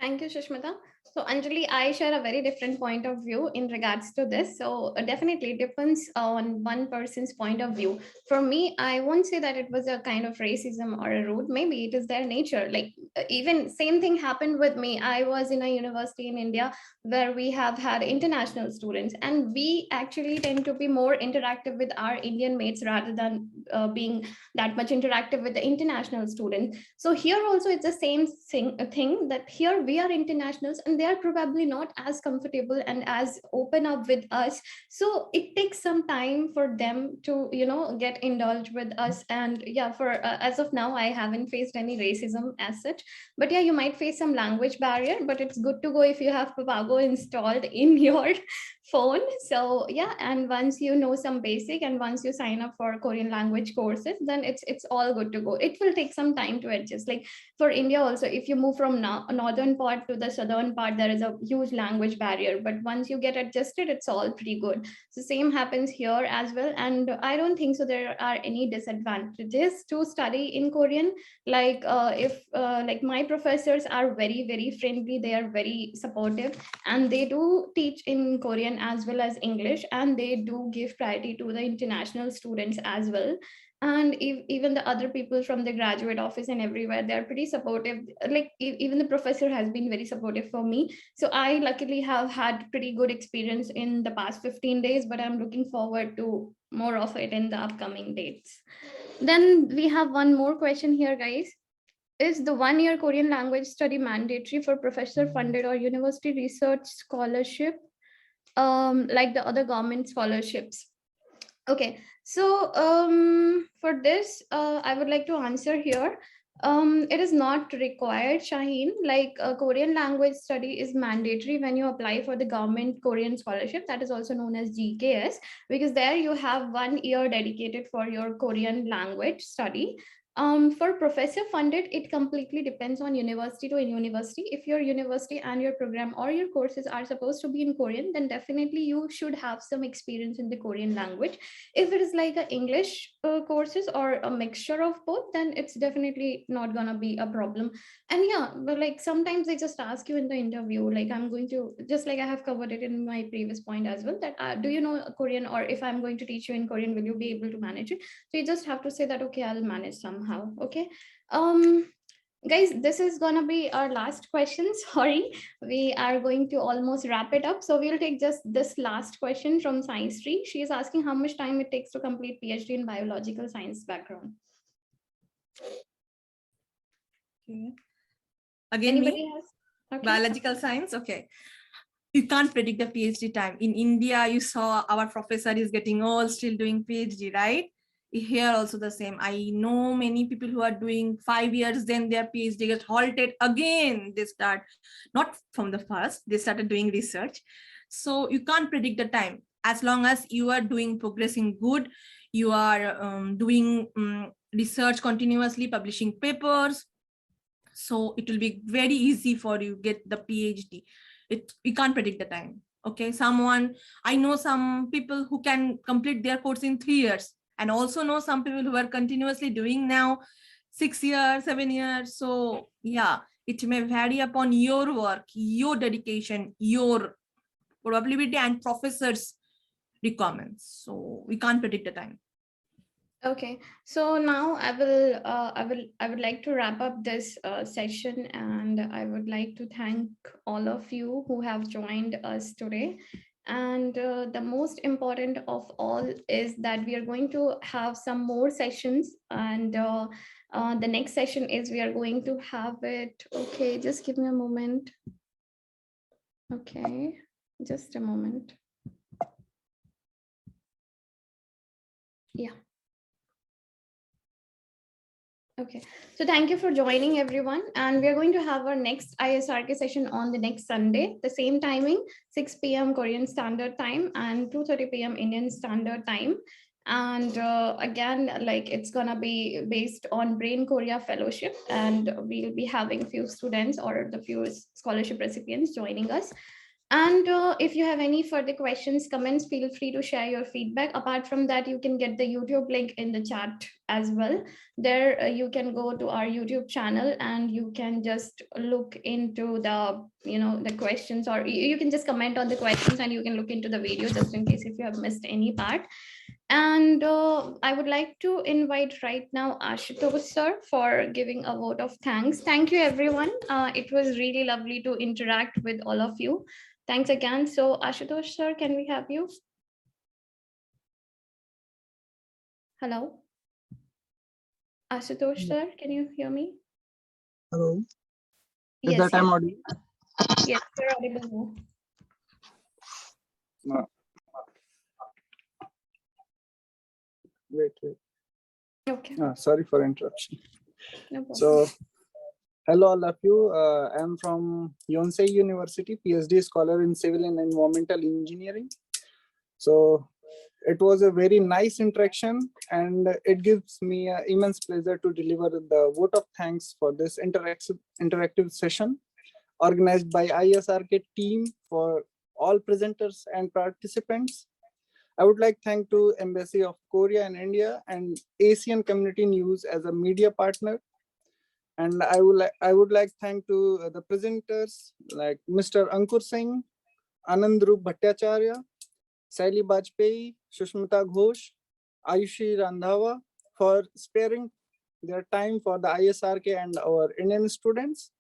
S1: Thank you, Sushmita. So Anjali, I share a very different point of view in regards to this. So definitely it depends on one person's point of view. For me, I won't say that it was a kind of racism or a rude. Maybe it is their nature. Like even same thing happened with me. I was in a university in India where we have had international students, and we actually tend to be more interactive with our Indian mates rather than being that much interactive with the international students. So here also it's the same thing that here we are internationals and they are probably not as comfortable and as open up with us. So it takes some time for them to, you know, get indulged with us. And yeah, for as of now, I haven't faced any racism as such. But yeah, you might face some language barrier, but it's good to go if you have Papago installed in your phone. So yeah, and once you know some basic and once you sign up for Korean language courses, then it's all good to go. It will take some time to adjust. Like for India also, if you move from northern part to the southern part, there is a huge language barrier, but once you get adjusted, it's all pretty good. So same happens here as well, and I don't think so there are any disadvantages to study in Korean. Like if like my professors are very friendly, they are very supportive, and they do teach in Korean as well as English, and they do give priority to the international students as well. And even the other people from the graduate office and everywhere, they're pretty supportive. Like even the professor has been very supportive for me. So I luckily have had pretty good experience in the past 15 days, but I'm looking forward to more of it in the upcoming dates. Then we have one more question here, guys. Is the 1-year Korean language study mandatory for professor funded or university research scholarship, like the other government scholarships? Okay, so for this, I would like to answer here. It is not required, Shaheen. Like Korean language study is mandatory when you apply for the government Korean scholarship, that is also known as GKS, because there you have 1 year dedicated for your Korean language study. For professor funded, it completely depends on university to university. If your university and your program or your courses are supposed to be in Korean, then definitely you should have some experience in the Korean language. If it is like a English courses or a mixture of both, then it's definitely not gonna be a problem. And yeah, but like sometimes they just ask you in the interview, like I'm going to, just like I have covered it in my previous point as well, that do you know Korean, or if I'm going to teach you in Korean, will you be able to manage it? So you just have to say that, okay, I'll manage somehow. Okay. Guys, this is gonna be our last question. Sorry, we are going to almost wrap it up. So we'll take just this last question from Science Tree. She is asking how much time it takes to complete PhD in biological science background.
S5: Okay. Again,
S1: Anybody
S5: me?
S1: has? Okay.
S5: Biological science. Okay. You can't predict the PhD time. In India, you saw our professor is getting old, still doing PhD, right? Here also the same. I know many people who are doing 5 years, then their PhD gets halted again. They start, not from the first, they started doing research. So you can't predict the time. As long as you are doing progressing good, you are doing research continuously, publishing papers. So it will be very easy for you get the PhD. You can't predict the time. Okay, I know some people who can complete their course in 3 years, and also know some people who are continuously doing now 6 years, 7 years. So yeah, it may vary upon your work, your dedication, your probability, and professors' requirements. So we can't predict the time.
S1: Okay, so now I would like to wrap up this session, and I would like to thank all of you who have joined us today. And the most important of all is that we are going to have some more sessions, and the next session is we are going to have it. Okay, just give me a moment. Okay, just a moment. Yeah. Okay, so thank you for joining everyone. And we're going to have our next ISRK session on the next Sunday, the same timing, 6 p.m. Korean Standard Time and 2:30 p.m. Indian Standard Time. And again, like it's gonna be based on Brain Korea Fellowship, and we'll be having a few students or the few scholarship recipients joining us. And if you have any further questions, comments, feel free to share your feedback. Apart from that, you can get the YouTube link in the chat as well. There you can go to our YouTube channel and you can just look into the, the questions, or you can just comment on the questions and you can look into the video just in case if you have missed any part. And I would like to invite right now Ashutosh sir for giving a vote of thanks. Thank you, everyone. It was really lovely to interact with all of you. Thanks again. So Ashutosh sir, can we have you? Hello? Ashutosh sir, can you hear me?
S9: Hello.
S1: Yes,
S9: Is that
S1: yes.
S9: I'm audible?
S1: Yes, you're audible.
S9: No. Wait.
S1: Okay.
S9: Sorry for interruption.
S1: No problem.
S9: So, hello all of you. I'm from Yonsei University, PhD scholar in Civil and Environmental Engineering. So, it was a very nice interaction, and it gives me immense pleasure to deliver the vote of thanks for this interactive session organized by ISRK team for all presenters and participants. I would like to thank to Embassy of Korea and India and Asian Community News as a media partner. And I would like to thank to the presenters like Mr. Ankur Singh, Anandru Bhattacharya, Saili Bajpayee, Shushmita Ghosh, Ayushi Randhawa for sparing their time for the ISRK and our Indian students.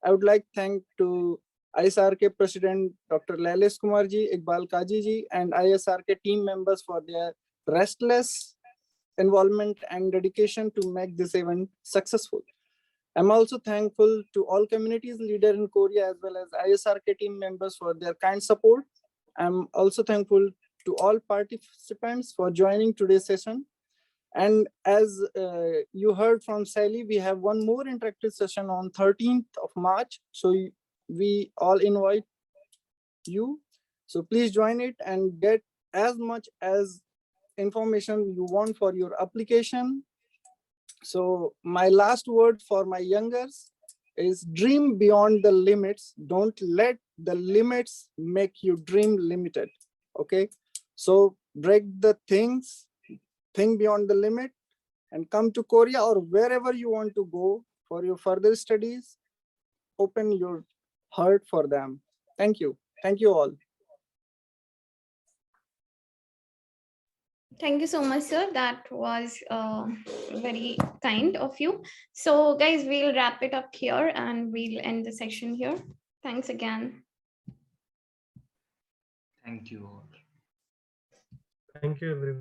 S9: I would like to thank to ISRK President Dr. Lailesh Kumarji, Iqbal Kajiji, and ISRK team members for their restless involvement and dedication to make this event successful. I'm also thankful to all communities leaders in Korea as well as ISRK team members for their kind support. I'm also thankful to all participants for joining today's session. And as you heard from Sally, we have one more interactive session on 13th of March. So we all invite you. So please join it and get as much as information you want for your application. So my last word for my youngers is dream beyond the limits. Don't let the limits make you dream limited. Okay. So break the things, think beyond the limit, and come to Korea or wherever you want to go for your further studies. Open your heart for them. Thank you. Thank you all.
S1: Thank you so much, sir. That was very kind of you. So, guys, we'll wrap it up here and we'll end the session here. Thanks again.
S2: Thank you all.
S6: Thank you, everyone.